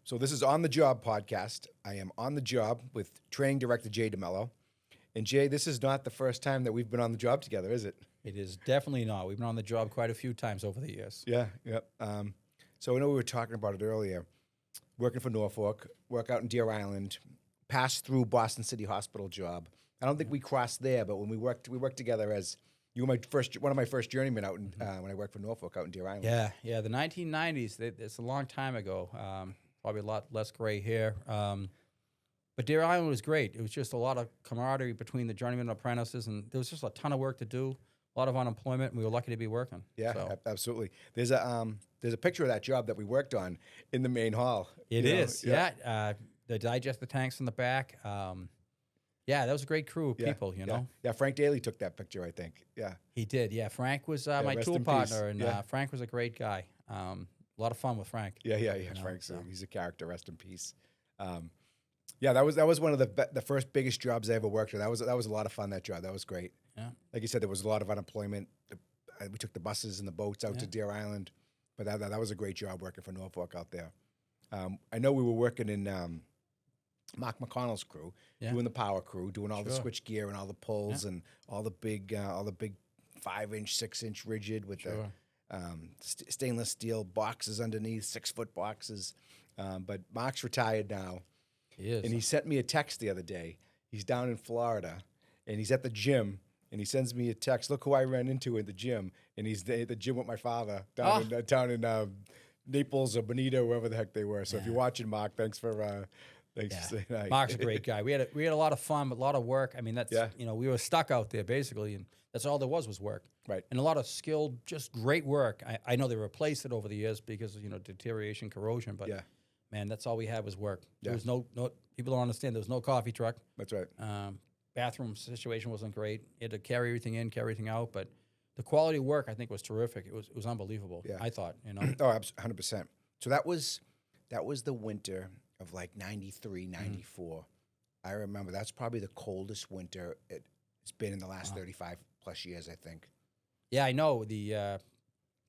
So this is On the Job podcast. I am on the job with training director Jay DeMello. And Jay, this is not the first time that we've been on the job together, is it? It is definitely not. We've been on the job quite a few times over the years. Yeah, yep. So I know we were talking about it earlier. Working for Norfolk, work out in Deer Island, pass through Boston City Hospital job. I don't think we crossed there, but when we worked together as you were one of my first journeymen out in, when I worked for Norfolk out in Deer Island. Yeah. The 1990s. It's a long time ago. Probably a lot less gray hair. But Deer Island was great. It was just a lot of camaraderie between the journeymen and apprentices, and there was just a ton of work to do. A lot of unemployment, and we were lucky to be working. Yeah, so. Absolutely. There's a picture of that job that we worked on in the main hall. It is, yeah. The digester tanks in the back. Yeah, that was a great crew of people, you know. Yeah, Frank Daly took that picture, I think. Yeah. He did, yeah. Frank was my tool partner, and Frank was a great guy. A lot of fun with Frank. Yeah. Frank's he's a character. Rest in peace. That was one of the first biggest jobs I ever worked with. That was a lot of fun, that job. That was great. Yeah. Like you said, there was a lot of unemployment. We took the buses and the boats out to Deer Island, but that was a great job working for Norfolk out there. I know we were working in Mark McConnell's crew, doing the power crew, doing all the switch gear and all the pulls and all the big 5-inch, 6-inch rigid with the stainless steel boxes underneath, 6-foot boxes. But Mark's retired now. He is. And he sent me a text the other day. He's down in Florida, and he's at the gym. And he sends me a text. Look who I ran into in the gym. And he's at the gym with my father down in Naples or Bonita, wherever the heck they were. So if you're watching, Mark, thanks for saying hi. Mark's a great guy. We had a lot of fun, but a lot of work. I mean, that's we were stuck out there basically, and that's all there was work. Right. And a lot of skilled, just great work. I know they replaced it over the years because of deterioration, corrosion, but man, that's all we had was work. There was no people don't understand. There was no coffee truck. That's right. Bathroom situation wasn't great. You had to carry everything in, carry everything out, but the quality of work I think was terrific. It was unbelievable. Yeah. I thought, Oh, 100%. So that was the winter of like 93, 94. I remember that's probably the coldest winter it's been in the last 35 plus years, I think. Yeah, I know. The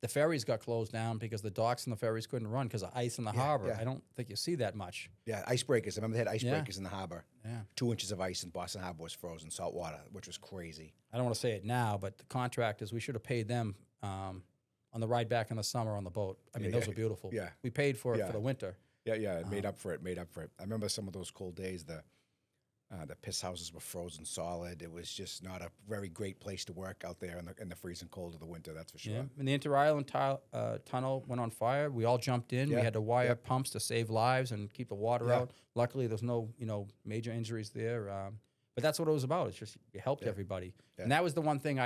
ferries got closed down because the docks and the ferries couldn't run because of ice in the harbor. Yeah. I don't think you see that much. Yeah, icebreakers. I remember they had icebreakers in the harbor. Yeah. 2 inches of ice in Boston Harbor was frozen, salt water, which was crazy. I don't want to say it now, but the contractors, we should have paid them on the ride back in the summer on the boat. I mean, those were beautiful. Yeah. We paid for it for the winter. Yeah, it made up for it. I remember some of those cold days. The piss houses were frozen solid. It was just not a very great place to work out there in the freezing cold of the winter. That's for sure. Yeah. And the Inter-Island tunnel went on fire. We all jumped in. We had to wire pumps to save lives and keep the water out. Luckily, there's no major injuries there. But that's what it was about. It's just you helped everybody, and that was the one thing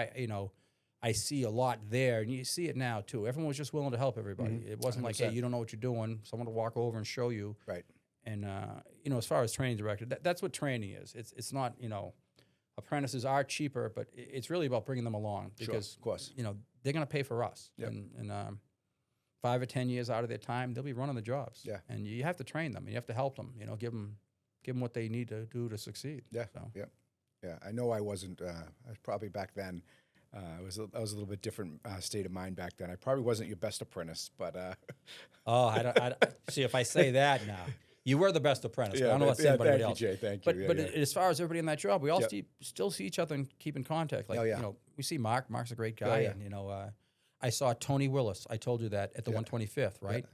I see a lot there, and you see it now too. Everyone was just willing to help everybody. Mm-hmm. It wasn't 100%. Like, hey, you don't know what you're doing. Someone to walk over and show you. Right. And as far as training director, that's what training is. It's not apprentices are cheaper, but it's really about bringing them along because of course they're going to pay for us. Yep. And 5 or 10 years out of their time, they'll be running the jobs. Yeah. And you have to train them. And you have to help them. Give them what they need to do to succeed. Yeah. So. Yeah. I know I wasn't. I was probably back then. I was a little bit different state of mind back then. I probably wasn't your best apprentice, but. I don't see if I say that now. You were the best apprentice. I don't know what's anybody else. Thank you, Jay. Thank you. But as far as everybody in that job, we all still see each other and keep in contact. Like we see Mark. Mark's a great guy, and I saw Tony Willis. I told you that at the 125th, right? Yeah.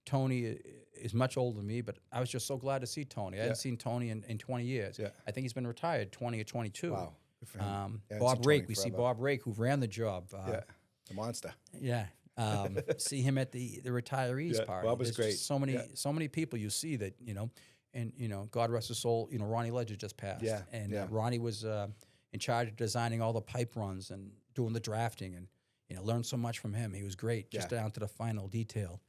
Tony is much older than me, but I was just so glad to see Tony. I hadn't seen Tony in 20 years. Yeah. I think he's been retired 20 or 22. Wow. Bob Rake. We see Bob Rake, who ran the job. The monster. Yeah. See him at the retirees party. Bob was great. So many people you see that and God rest his soul. Ronnie Ledger just passed. Yeah, and Ronnie was in charge of designing all the pipe runs and doing the drafting, and learned so much from him. He was great, just down to the final detail.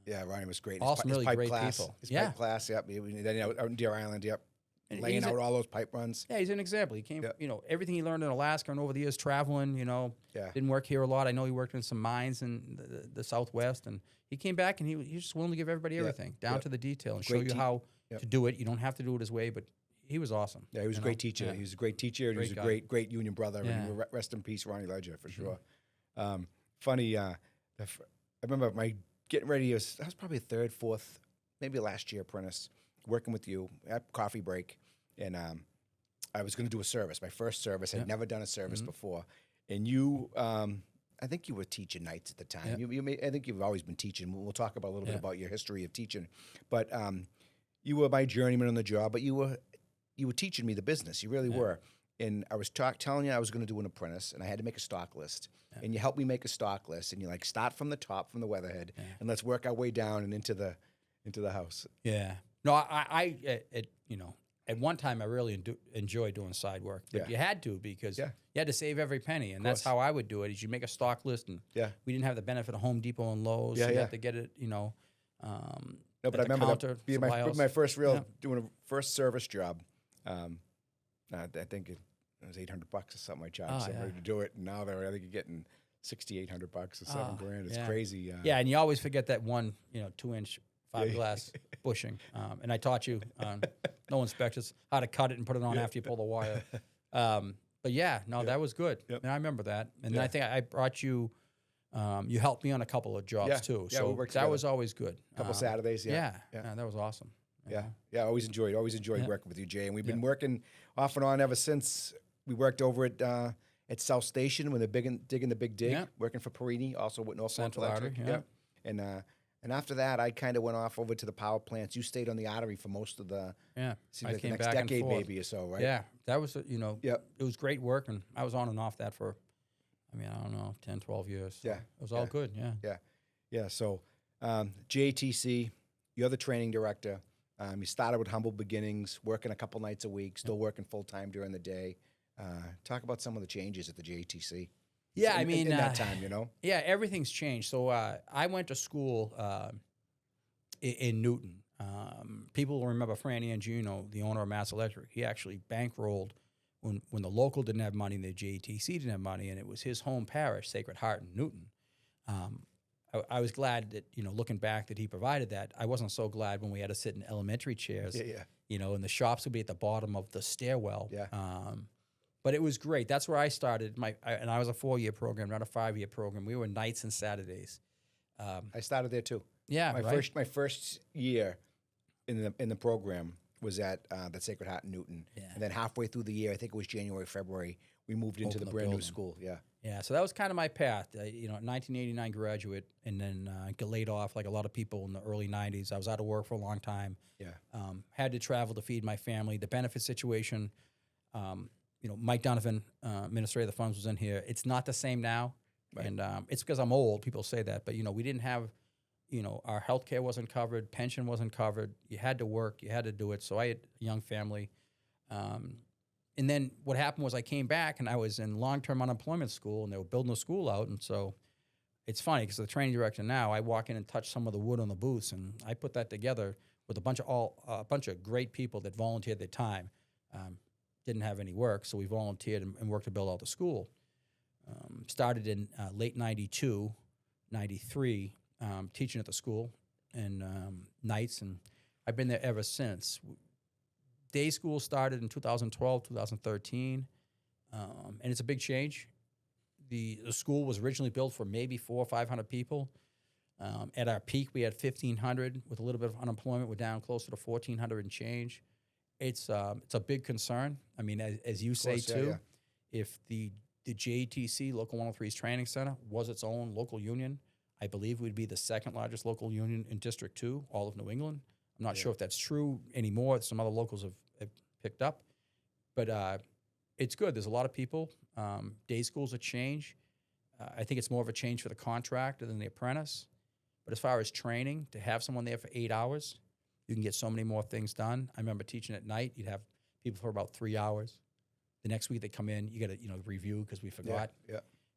Yeah, Ronnie was great. Awesome, really great people. His pipe class. Yep. Then out in Deer Island. Yep. And laying out all those pipe runs. Yeah, he's an example. He came, everything he learned in Alaska and over the years traveling, didn't work here a lot. I know he worked in some mines in the Southwest, and he came back and he was just willing to give everybody everything, down to the detail, and show you how to do it. You don't have to do it his way, but he was awesome. Yeah, he was a great teacher. Yeah. He was a great teacher, and he was a great union brother. Yeah. And rest in peace, Ronnie Ledger, for sure. Funny, I remember my getting ready, that was probably third, fourth maybe last year apprentice, working with you at coffee break, and I was going to do a service, my first service. I'd never done a service before, and you, I think you were teaching nights at the time. I think you've always been teaching. We'll talk about a little bit about your history of teaching, but you were my journeyman on the job. But you were teaching me the business. You really were. And I was telling you I was going to do an apprentice, and I had to make a stock list. And you helped me make a stock list, and you're like, start from the top, from the weatherhead, and let's work our way down and into the house. Yeah. No, at one time I really enjoyed doing side work, but you had to because you had to save every penny, and that's how I would do it. Is you make a stock list, and we didn't have the benefit of Home Depot and Lowe's. So you had to get it, No, but I remember that being my first doing a first service job. I think it was $800 or something. I charged somebody to do it, and now I think you're getting $6,800 or $7,000. It's crazy. Yeah, and you always forget that one, 2-inch fiberglass bushing. And I taught you, no inspectors, how to cut it and put it on after you pull the wire. But that was good. And I remember that. And then I think I brought you. You helped me on a couple of jobs too. Yeah, so we worked that together. was always good. A couple Saturdays. Yeah, that was awesome. Yeah, I always enjoyed working with you, Jay. And we've been working off and on ever since. We worked over at South Station when they're digging the big dig, working for Perini, also with North Central Electric. Artery, And after that, I kind of went off over to the power plants. You stayed on the artery for most of the I like the came next back and decade, forth. maybe or so, right? Yeah, that was it was great work, and I was on and off that for, I don't know, 10, 12 years. So it was all good. Yeah. So JATC, you're the training director. You started with humble beginnings, working a couple nights a week, still working full time during the day. Talk about some of the changes at the JATC. Yeah, in that time, Yeah, everything's changed. So I went to school in Newton. People will remember Fran Angino, the owner of Mass Electric. He actually bankrolled when the local didn't have money, the JATC didn't have money, and it was his home parish, Sacred Heart in Newton. I was glad that, looking back, that he provided that. I wasn't so glad when we had to sit in elementary chairs, and the shops would be at the bottom of the stairwell. But it was great. That's where I started. And I was a 4-year program, not a 5-year program. We were nights and Saturdays. I started there too. Yeah, my first year in the program was at the Sacred Heart in Newton, and then halfway through the year, I think it was January, February, we moved into the brand new school. Yeah, so that was kind of my path. 1989 graduate, and then got laid off like a lot of people in the early 90s. I was out of work for a long time. Had to travel to feed my family. The benefit situation, Mike Donovan, administrator of the funds, was in here. It's not the same now, and it's because I'm old. People say that, but we didn't have, our health care wasn't covered, pension wasn't covered. You had to work, you had to do it. So I had a young family. And then what happened was I came back and I was in long-term unemployment school, and they were building the school out. And so it's funny because the training director now, I walk in and touch some of the wood on the booths, and I put that together with a bunch of great people that volunteered their time. Didn't have any work, so we volunteered and worked to build out the school. Started in late 92, 93, teaching at the school and nights, and I've been there ever since. Day school started in 2012, 2013, and it's a big change. The school was originally built for maybe 400 or 500 people. At our peak, we had 1,500. With a little bit of unemployment, we're down closer to 1,400 and change. It's a big concern. I mean, as you say too, if the JATC Local 103's training center was its own local union, I believe we'd be the second largest local union in District 2, all of New England. I'm not sure if that's true anymore. Some other locals have picked up. But it's good. There's a lot of people. Day school's a change. I think it's more of a change for the contractor than the apprentice. But as far as training, to have someone there for 8 hours, you can get so many more things done. I remember teaching at night. You'd have people for about 3 hours. The next week they come in, you got to review because we forgot.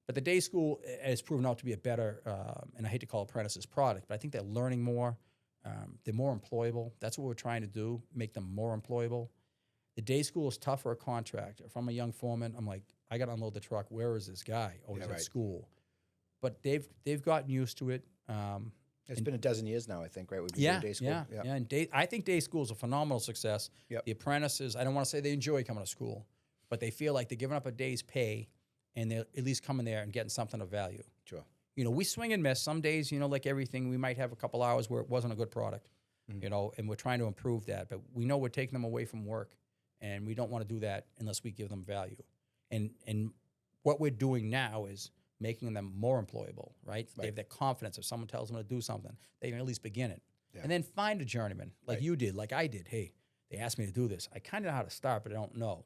But the day school has proven out to be a better, and I hate to call apprentices product, but I think they're learning more. They're more employable. That's what we're trying to do, make them more employable. The day school is tough for a contractor. If I'm a young foreman, I'm like, I got to unload the truck. Where is this guy? Oh, he's at school. But they've gotten used to it. It's been a dozen years now, I think, right? We've been doing day school. Yeah. And I think day school is a phenomenal success. The apprentices, I don't want to say they enjoy coming to school, but they feel like they're giving up a day's pay, and they're at least coming there and getting something of value. Sure. We swing and miss. Some days, like everything, we might have a couple hours where it wasn't a good product. you know, and we're trying to improve that. But we know we're taking them away from work, and we don't want to do that unless we give them value. And what we're doing now is making them more employable, right? They have that confidence. If someone tells them to do something, they can at least begin it. Yeah. And then find a journeyman like you did, like I did. Hey, they asked me to do this. I kind of know how to start, but I don't know.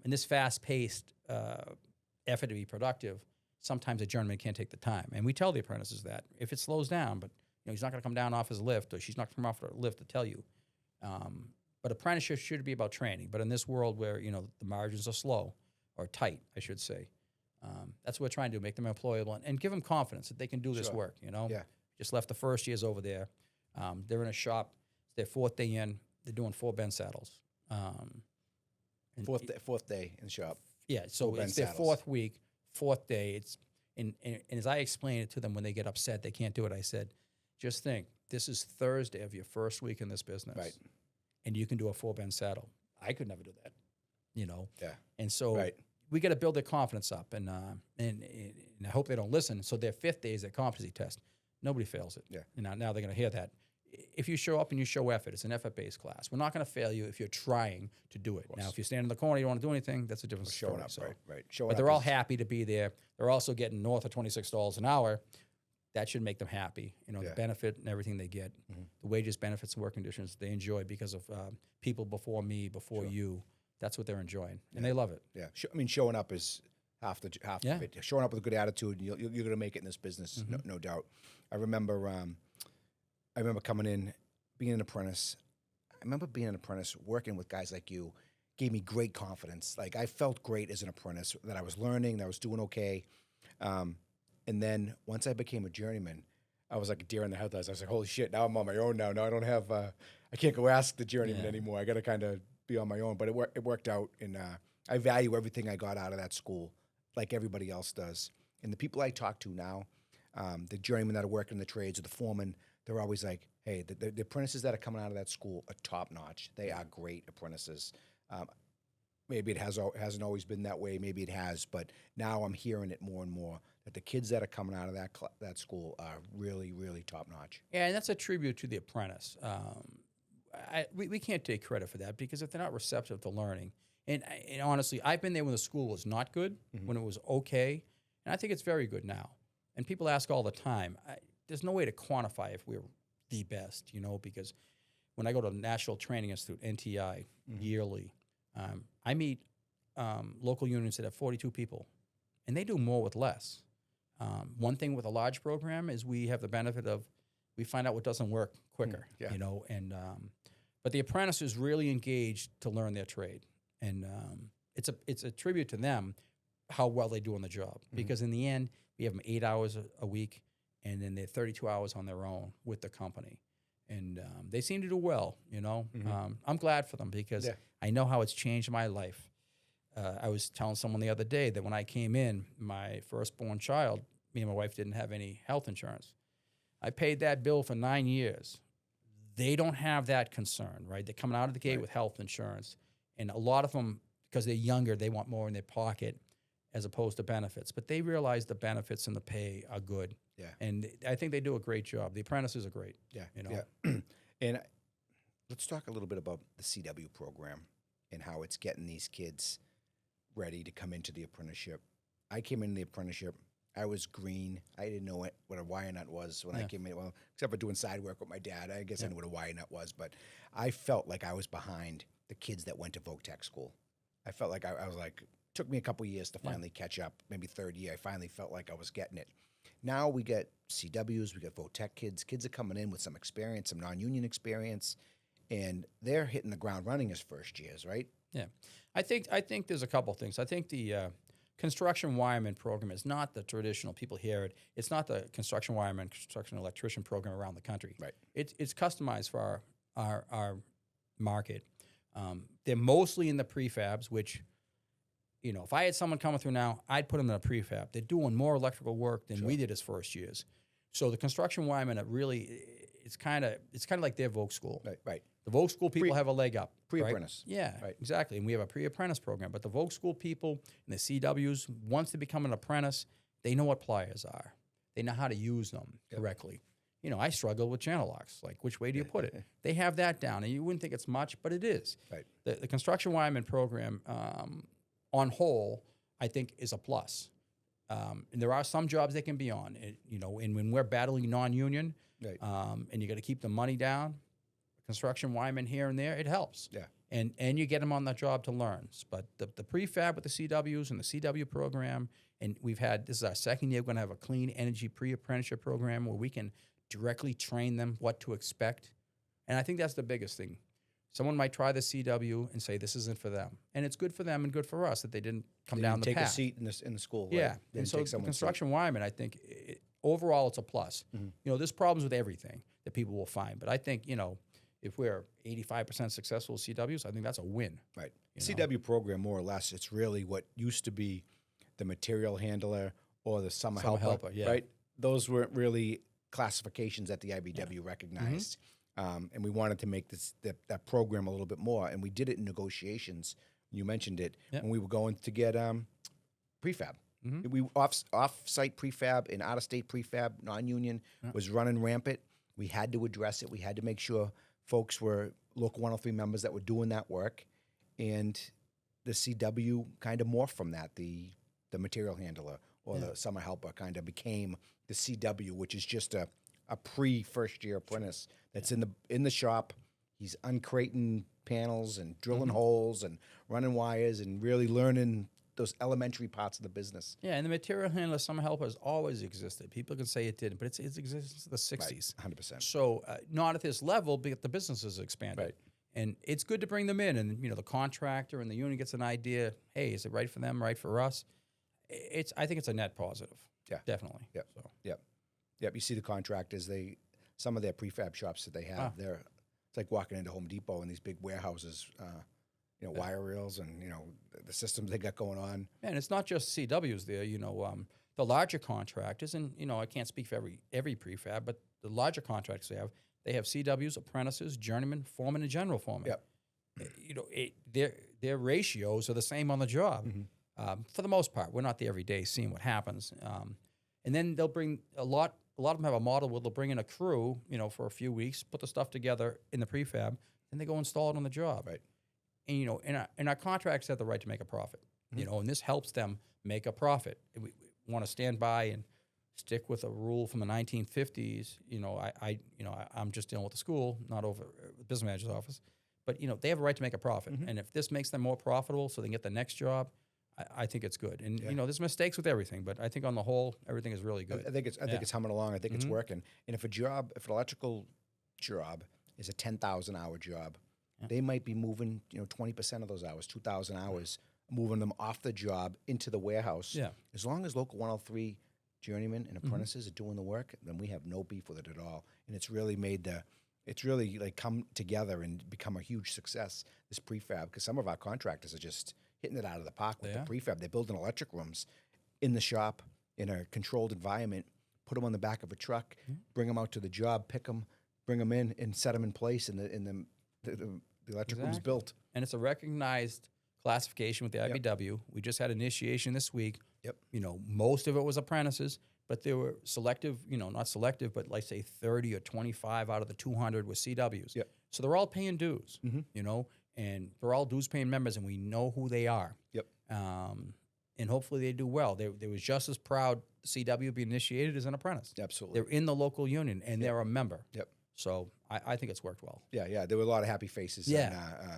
In this fast-paced effort to be productive, sometimes a journeyman can't take the time. And we tell the apprentices that. If it slows down, but he's not going to come down off his lift, or she's not going to come off her lift to tell you. But apprenticeship should be about training. But in this world where, the margins are slow, or tight, I should say, that's what we're trying to do, make them employable and give them confidence that they can do this work, Yeah. Just left the first years over there. They're in a shop. It's their fourth day in. They're doing 4 bend saddles. Fourth day in the shop. Yeah, so it's their fourth week, fourth day. It's and as I explain it to them when they get upset, they can't do it. I said, just think, this is Thursday of your first week in this business, right? And you can do a 4 bend saddle. I could never do that, Yeah. And so we got to build their confidence up, and I hope they don't listen. So their 5th day is their competency test. Nobody fails it. Yeah. And now they're going to hear that. If you show up and you show effort, it's an effort-based class. We're not going to fail you if you're trying to do it. Now, if you stand in the corner, you don't want to do anything, that's a different story. Showing up, so. Right. But they're all happy to be there. They're also getting north of $26 an hour. That should make them happy. The benefit and everything they get, the wages, benefits, and work conditions they enjoy because of people before me, before you. That's what they're enjoying, and they love it. Yeah, showing up is half of it. Showing up with a good attitude, you're going to make it in this business, no doubt. I remember coming in, being an apprentice. I remember being an apprentice, working with guys like you, gave me great confidence. Like, I felt great as an apprentice, that I was learning, that I was doing okay. And then once I became a journeyman, I was like a deer in the headlights. I was like, holy shit, now I'm on my own now. Now I don't have, I can't go ask the journeyman anymore. I got to kind of be on my own. But it worked out, and I value everything I got out of that school, like everybody else does. And the people I talk to now, the journeymen that are working in the trades, or the foremen, they're always like, hey, the apprentices that are coming out of that school are top notch. They are great apprentices. Maybe it hasn't always been that way. Maybe it has, but now I'm hearing it more and more that the kids that are coming out of that school are really, really top notch. Yeah, and that's a tribute to the apprentice. We can't take credit for that, because if they're not receptive to learning, and honestly, I've been there when the school was not good, when it was okay, and I think it's very good now. And people ask all the time, there's no way to quantify if we're the best, because when I go to the National Training Institute, NTI, yearly, I meet local unions that have 42 people, and they do more with less. One thing with a large program is we have the benefit of, we find out what doesn't work quicker, but the apprentice is really engaged to learn their trade. And it's a tribute to them how well they do on the job, because in the end, we have them 8 hours a week, and then they're 32 hours on their own with the company. And they seem to do well, I'm glad for them, because I know how it's changed my life. I was telling someone the other day that when I came in, my firstborn child, me and my wife didn't have any health insurance. I paid that bill for 9 years. They don't have that concern, right? They're coming out of the gate with health insurance. And a lot of them, because they're younger, they want more in their pocket as opposed to benefits. But they realize the benefits and the pay are good. Yeah. And I think they do a great job. The apprentices are great. Yeah. Yeah. And let's talk a little bit about the CW program and how it's getting these kids ready to come into the apprenticeship. I came into the apprenticeship. I was green. I didn't know what a wire nut was when I came in. Well, except for doing side work with my dad. I guess I knew what a wire nut was. But I felt like I was behind the kids that went to Voc Tech school. I felt like I was like, took me a couple years to finally catch up. Maybe third year, I finally felt like I was getting it. Now we get CWs, we get Voc Tech kids. Kids are coming in with some experience, some non-union experience, and they're hitting the ground running as first years, right? Yeah. I think there's a couple things. I think the construction wireman program is not the traditional, people hear it, it's not the construction wireman, construction electrician program around the country. Right. It's customized for our market. They're mostly in the prefabs, which, if I had someone coming through now, I'd put them in a prefab. They're doing more electrical work than we did as first years. So the construction wiremen are really, it's kind of like their Voc school. Right. The Voc school people have a leg up. Pre-apprentice. Right? Yeah, right. Exactly. And we have a pre-apprentice program. But the Voc school people and the CWs, once they become an apprentice, they know what pliers are. They know how to use them correctly. I struggle with channel locks. Like, which way do you put it? They have that down, and you wouldn't think it's much, but it is. Right. The construction wireman program, on whole, I think is a plus. And there are some jobs they can be on, and when we're battling non-union, Right. And you got to keep the money down, construction wireman here and there, it helps. Yeah. And you get them on the job to learn. But the prefab with the CWs and the CW program, and this is our second year, we're going to have a clean energy pre-apprenticeship program where we can directly train them what to expect. And I think that's the biggest thing. Someone might try the CW and say this isn't for them. And it's good for them and good for us that they didn't come down the take path. a seat in the school. Yeah. Right? And so the construction seat. wireman, I think, overall it's a plus. There's problems with everything that people will find. But I think, if we're 85% successful with CWs, I think that's a win. Right. CW program, more or less, it's really what used to be the material handler or the summer helper. Yeah. Right. Those weren't really classifications that the IBEW recognized. And we wanted to make that program a little bit more. And we did it in negotiations. You mentioned it when we were going to get prefab. We off-site prefab and out-of-state prefab, non-union, was running rampant. We had to address it. We had to make sure folks were Local 103 members that were doing that work. And the CW kind of morphed from that. The material handler or the summer helper kind of became the CW, which is just a pre-first year apprentice that's in the shop. He's uncrating panels and drilling holes and running wires and really learning those elementary parts of the business. Yeah, and the material handler, summer helper has always existed. People can say it didn't, but it's existed since the 60s. Right, 100%. So not at this level, but the business has expanded. Right. And it's good to bring them in, and the contractor and the union gets an idea. Hey, is it right for them? Right for us? I think it's a net positive. Yeah, definitely. Yep. So. Yep. You see the contractors. Some of their prefab shops that they have. It's like walking into Home Depot and these big warehouses. Wire reels and the systems they got going on. And it's not just CWs there. The larger contractors, and I can't speak for every prefab, but the larger contractors they have CWs, apprentices, journeymen, foremen, and general foremen. Yep. Their ratios are the same on the job. For the most part, we're not there every day seeing what happens. And then they'll bring a lot of them have a model where they'll bring in a crew, for a few weeks, put the stuff together in the prefab, and they go install it on the job. Right. And our contractors have the right to make a profit, and this helps them make a profit. We want to stand by and stick with a rule from the 1950s. I'm just dealing with the school, not over the business manager's office, but they have a right to make a profit. And if this makes them more profitable, so they can get the next job, I think it's good. And there's mistakes with everything, but I think on the whole, everything is really good. I think it's humming along. I think it's working. And if an electrical job is a 10,000 hour job, they might be moving 20% of those hours, 2,000 hours, moving them off the job into the warehouse. Yeah. As long as Local 103 journeymen and apprentices are doing the work, then we have no beef with it at all. And it's really come together and become a huge success, this prefab, because some of our contractors are just hitting it out of the park with the prefab. They're building electric rooms in the shop in a controlled environment, put them on the back of a truck, bring them out to the job, pick them, bring them in, and set them in place, and the electric room's built. And it's a recognized classification with the IBEW. We just had initiation this week. Yep. Most of it was apprentices, but there were selective, not selective, but like say 30 or 25 out of the 200 were CWs. Yep. So they're all paying dues, and they're all dues paying members, and we know who they are. Yep. And hopefully they do well. They was just as proud CW being initiated as an apprentice. Absolutely. They're in the local union, and they're a member. Yep. So I think it's worked well. Yeah. There were a lot of happy faces. Yeah.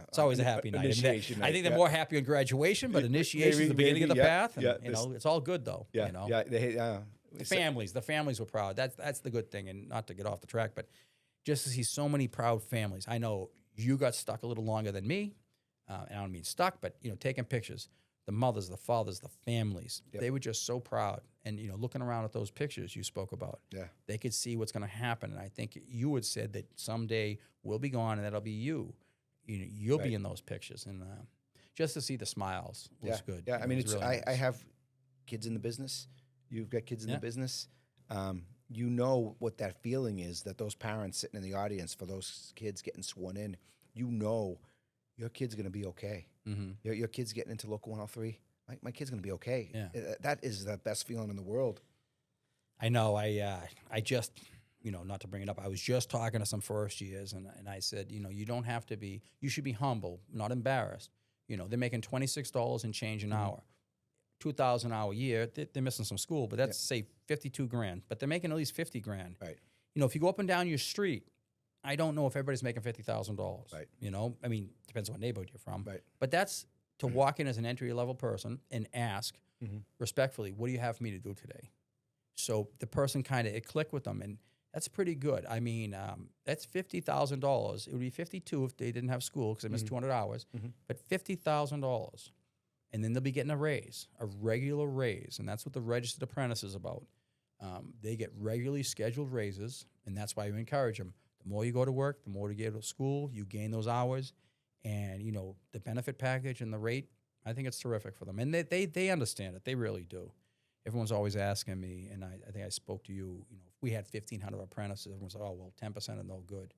It's always a happy night. Initiation night. I think they're more happy on graduation, but initiation is the beginning of the path. And, yeah. It's all good though. Yeah. The families were proud. That's the good thing. And not to get off the track, but just to see so many proud families. I know you got stuck a little longer than me. And I don't mean stuck, but taking pictures. The mothers, the fathers, the families, they were just so proud. And, looking around at those pictures you spoke about, they could see what's going to happen. And I think you had said that someday we'll be gone and that'll be you. You'll be in those pictures. And just to see the smiles was good. Yeah, I mean, it's really nice. I have kids in the business. You've got kids in the business. You know what that feeling is, that those parents sitting in the audience for those kids getting sworn in, your kid's going to be okay. Your kid's getting into Local 103. My kid's going to be okay. Yeah. That is the best feeling in the world. I know. I just not to bring it up, I was just talking to some first years, and I said, you don't have to be, you should be humble, not embarrassed. They're making $26 and change an hour, $2,000 an hour a year. They're missing some school, but that's say 52 grand. But they're making at least 50 grand. Right. If you go up and down your street, I don't know if everybody's making $50,000. Right. I mean, depends on what neighborhood you're from. Right. But that's to walk in as an entry level person and ask respectfully, what do you have for me to do today? So the person it clicked with them, and that's pretty good. I mean, that's $50,000. It would be 52 if they didn't have school because they missed 200 hours, but $50,000. And then they'll be getting a raise, a regular raise, and that's what the registered apprentice is about. They get regularly scheduled raises, and that's why you encourage them. The more you go to work, the more you get to school, you gain those hours, and the benefit package and the rate, I think it's terrific for them, and they understand it. They really do. Everyone's always asking me, and I think I spoke to you. If we had 1,500 apprentices, everyone's like, "Oh, well, 10% are no good."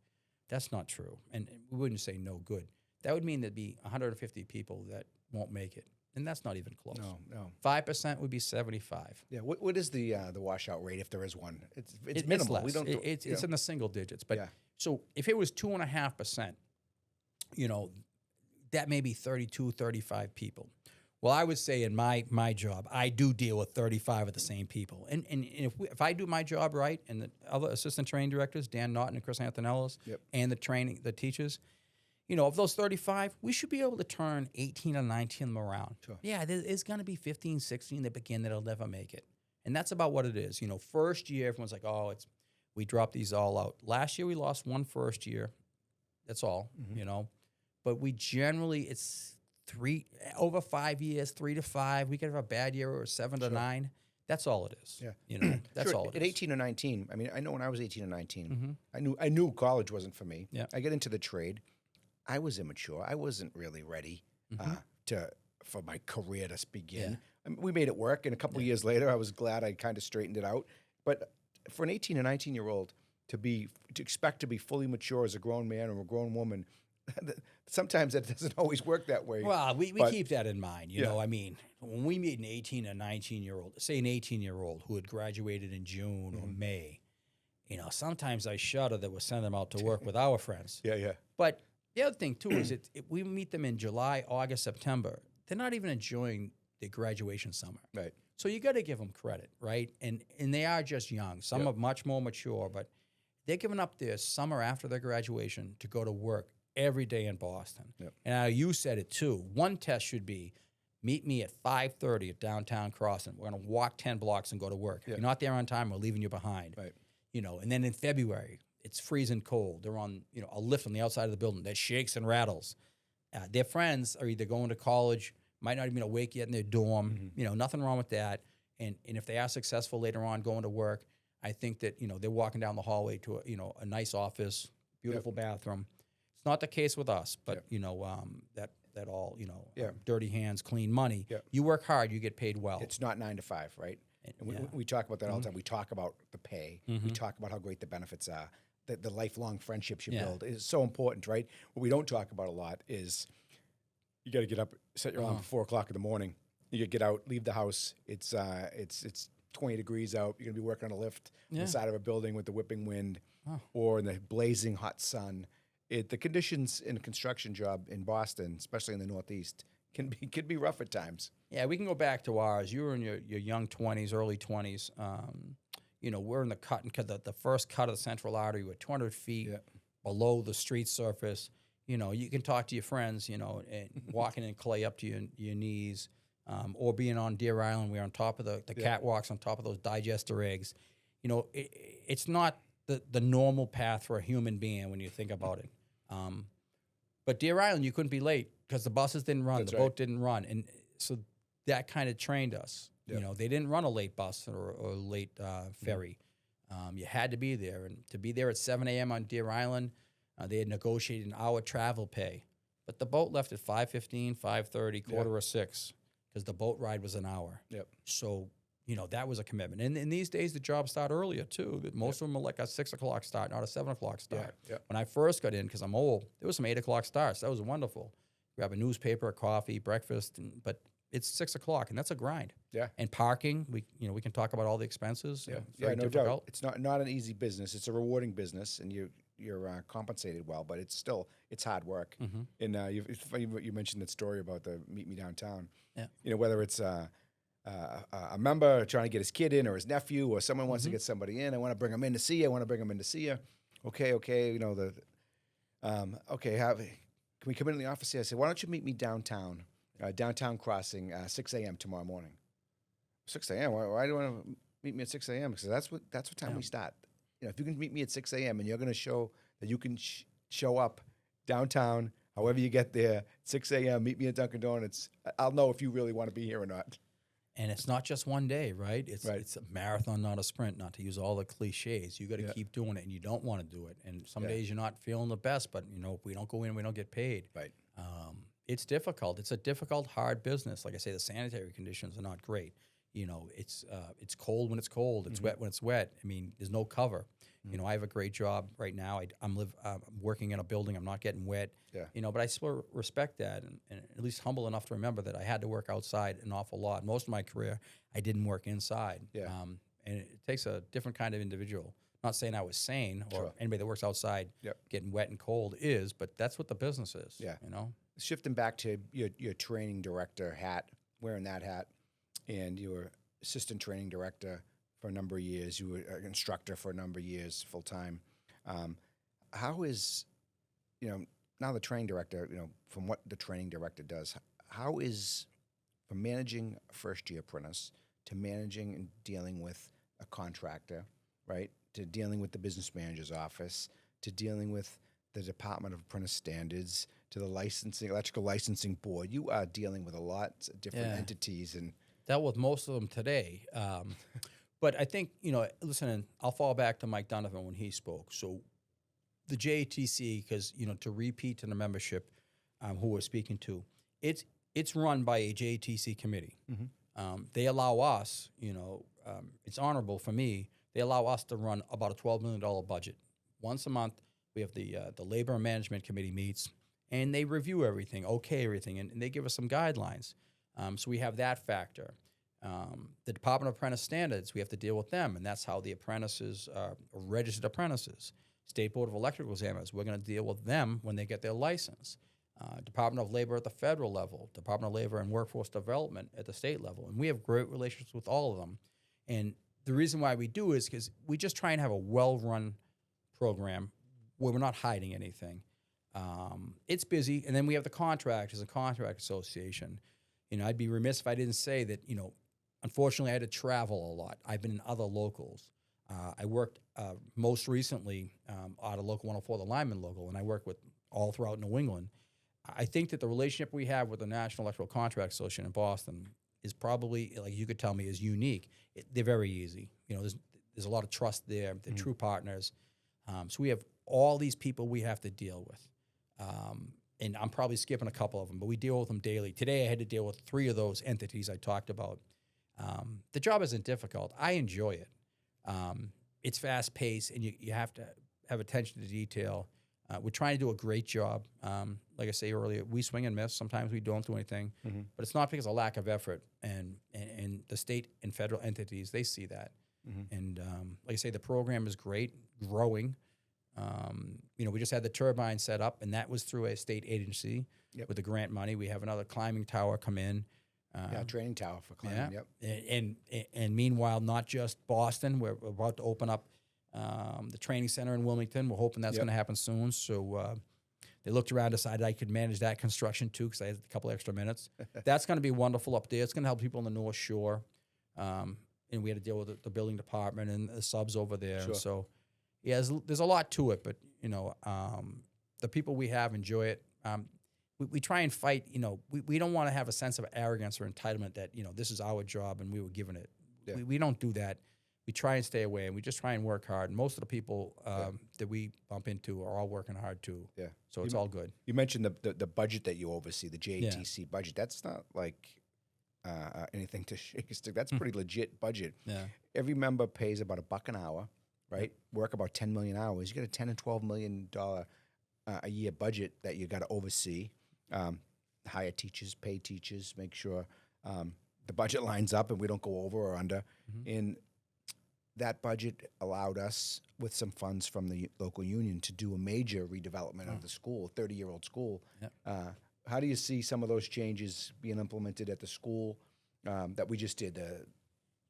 That's not true, and we wouldn't say no good. That would mean there'd be 150 people that won't make it, and that's not even close. No. 5% would be 75. Yeah. What is the washout rate if there is one? It's It's minimal. less. We don't. It's in the single digits. But Yeah. so if it was 2.5%, that may be 32, 35 people. Well, I would say in my job, I do deal with 35 of the same people. And if I do my job right, and the other assistant training directors, Dan Naughton and Chris Antonellis, and the teachers, of those 35, we should be able to turn 18 or 19 of them around. Sure. Yeah, there's going to be 15, 16 that begin that'll never make it. And that's about what it is. First year, everyone's like, oh, we dropped these all out. Last year, we lost one first year. That's all, But we generally, it's over 5 years, 3 to 5. We could have a bad year or 7 to 9. That's all it is. Yeah. That's all it is. At 18 or 19, I mean, I know when I was 18 or 19, I knew college wasn't for me. Yeah. I get into the trade. I was immature. I wasn't really ready for my career to begin. Yeah. I mean, we made it work, and a couple of years later, I was glad I kind of straightened it out. But for an 18 or 19-year-old to expect to be fully mature as a grown man or a grown woman, sometimes that doesn't always work that way. Well, we keep that in mind. I mean, when we meet an 18 or 19-year-old, say an 18-year-old who had graduated in June or May, sometimes I shudder that we're sending them out to work with our friends. Yeah. But the other thing, too, is we meet them in July, August, September. They're not even enjoying their graduation summer. Right. So you got to give them credit, right? And they are just young. Some are much more mature, but they're giving up their summer after their graduation to go to work every day in Boston. Yep. And you said it, too. One test should be, meet me at 5:30 at downtown Crossing. We're going to walk 10 blocks and go to work. If you're not there on time, we're leaving you behind. Right. And then in February, it's freezing cold. They're on, a lift on the outside of the building that shakes and rattles. Their friends are either going to college, might not even be awake yet in their dorm. Nothing wrong with that. And if they are successful later on going to work, I think that, they're walking down the hallway to a nice office, beautiful bathroom. It's not the case with us, but, that all, dirty hands, clean money. Yep. You work hard, you get paid well. It's not 9 to 5, right? And we talk about that all the time. We talk about the pay. We talk about how great the benefits are. The lifelong friendships you build is so important, right? What we don't talk about a lot is you got to get up, set your alarm for 4 o'clock in the morning. You got to get out, leave the house. It's 20 degrees out. You're gonna be working on a lift on the side of a building with the whipping wind, or in the blazing hot sun. The conditions in a construction job in Boston, especially in the Northeast, can be rough at times. Yeah, we can go back to ours. You were in your young 20s, early 20s. We're in the first cut of the central artery. We're 200 feet below the street surface. You can talk to your friends, and walking in clay up to your knees, or being on Deer Island. We're on top of the catwalks, on top of those digester eggs. It's not the normal path for a human being when you think about it. But Deer Island, you couldn't be late because the buses didn't run, the boat didn't run. And so that kind of trained us. Yep. They didn't run a late bus or late ferry. You had to be there. And to be there at 7 a.m. on Deer Island, they had negotiated an hour travel pay. But the boat left at 5:15, 5:30, quarter of 6, because the boat ride was an hour. Yep. So, that was a commitment. And in these days, the jobs start earlier, too. Most of them are like a 6 o'clock start, not a 7 o'clock start. Yeah. When I first got in, because I'm old, there was some 8 o'clock starts. That was wonderful. Grab a newspaper, a coffee, breakfast. But it's 6 o'clock, and that's a grind. Yeah. And parking, we can talk about all the expenses. Yeah, Very no difficult. doubt. It's not an easy business. It's a rewarding business, and you're compensated well, but it's hard work. And it's funny you mentioned that story about the meet me downtown. Yeah. Whether it's a member trying to get his kid in, or his nephew, or someone wants to get somebody in. I want to bring them in to see you. Okay. Can we come in the office here? I said, why don't you meet me downtown, downtown crossing, 6 a.m. tomorrow morning. 6 a.m. Why do you want to meet me at 6 a.m.? Because that's what time we start. If you can meet me at 6 a.m. and you're going to show that you can show up downtown, however you get there, 6 a.m., meet me at Dunkin' Donuts, I'll know if you really want to be here or not. And it's not just one day, right? It's a marathon, not a sprint, not to use all the cliches. You got to keep doing it, and you don't want to do it. And some days you're not feeling the best, but, if we don't go in, we don't get paid. Right. It's difficult. It's a difficult, hard business. Like I say, the sanitary conditions are not great. It's cold when it's cold. It's wet when it's wet. I mean, there's no cover. I have a great job right now. I'm working in a building. I'm not getting wet. Yeah. But I still respect that, and at least humble enough to remember that I had to work outside an awful lot. Most of my career, I didn't work inside. Yeah. And it takes a different kind of individual. Not saying I was sane, or anybody that works outside getting wet and cold is, but that's what the business is. Yeah. Shifting back to your training director hat, wearing that hat, and you were assistant training director for a number of years. You were an instructor for a number of years, full time. How is, now the training director, from what the training director does, how is, from managing a first-year apprentice to managing and dealing with a contractor, right, to dealing with the business manager's office, to dealing with the Department of Apprentice Standards, to the electrical licensing board, you are dealing with a lot of different entities, and dealt with most of them today. But I think, listen, and I'll fall back to Mike Donovan when he spoke. So the JATC, because, to repeat to the membership who we're speaking to, it's run by a JATC committee. They allow us, it's honorable for me, they allow us to run about a $12 million budget. Once a month, we have the Labor and Management Committee meets, and they review everything, everything, and they give us some guidelines. So we have that factor. The Department of Apprentice Standards, we have to deal with them, and that's how the apprentices are registered apprentices. State Board of Electrical Examiners, we're going to deal with them when they get their license. Department of Labor at the federal level, Department of Labor and Workforce Development at the state level, and we have great relationships with all of them. And the reason why we do is because we just try and have a well-run program where we're not hiding anything. It's busy, and then we have the contractors and contract association. I'd be remiss if I didn't say that, unfortunately, I had to travel a lot. I've been in other locals. I worked most recently out of Local 104, the Lyman local, and I work with all throughout New England. I think that the relationship we have with the National Electrical Contract Association in Boston is probably, like you could tell me, is unique. They're very easy. There's a lot of trust there. They're true partners. So we have all these people we have to deal with. And I'm probably skipping a couple of them, but we deal with them daily. Today I had to deal with 3 of those entities I talked about. The job isn't difficult. I enjoy it. It's fast-paced, and you have to have attention to detail. We're trying to do a great job. Like I say earlier, we swing and miss. Sometimes we don't do anything, but it's not because of lack of effort. And the state and federal entities, they see that. And like I say, the program is great, growing. We just had the turbine set up, and that was through a state agency with the grant money. We have another climbing tower come in. Training tower for climbing. And meanwhile, not just Boston. We're about to open up the training center in Wilmington. We're hoping that's going to happen soon. So they looked around, decided I could manage that construction too, because I had a couple extra minutes. That's going to be wonderful up there. It's going to help people on the North Shore. And we had to deal with the building department and the subs over there. Sure. So, there's a lot to it, but the people we have enjoy it. We try and fight. We don't want to have a sense of arrogance or entitlement that this is our job and we were given it. Yeah. We don't do that. We try and stay away, and we just try and work hard. And most of the people that we bump into are all working hard too. Yeah. So it's all good. You mentioned the budget that you oversee, the JATC budget. That's not like anything to shake a stick. That's a pretty legit budget. Yeah. Every member pays about $1 an hour, right? Work about 10 million hours. You got a $10 and $12 million a year budget that you got to oversee. Hire teachers, pay teachers, make sure the budget lines up and we don't go over or under. And that budget allowed us, with some funds from the local union, to do a major redevelopment of the school, 30-year-old school. How do you see some of those changes being implemented at the school that we just did?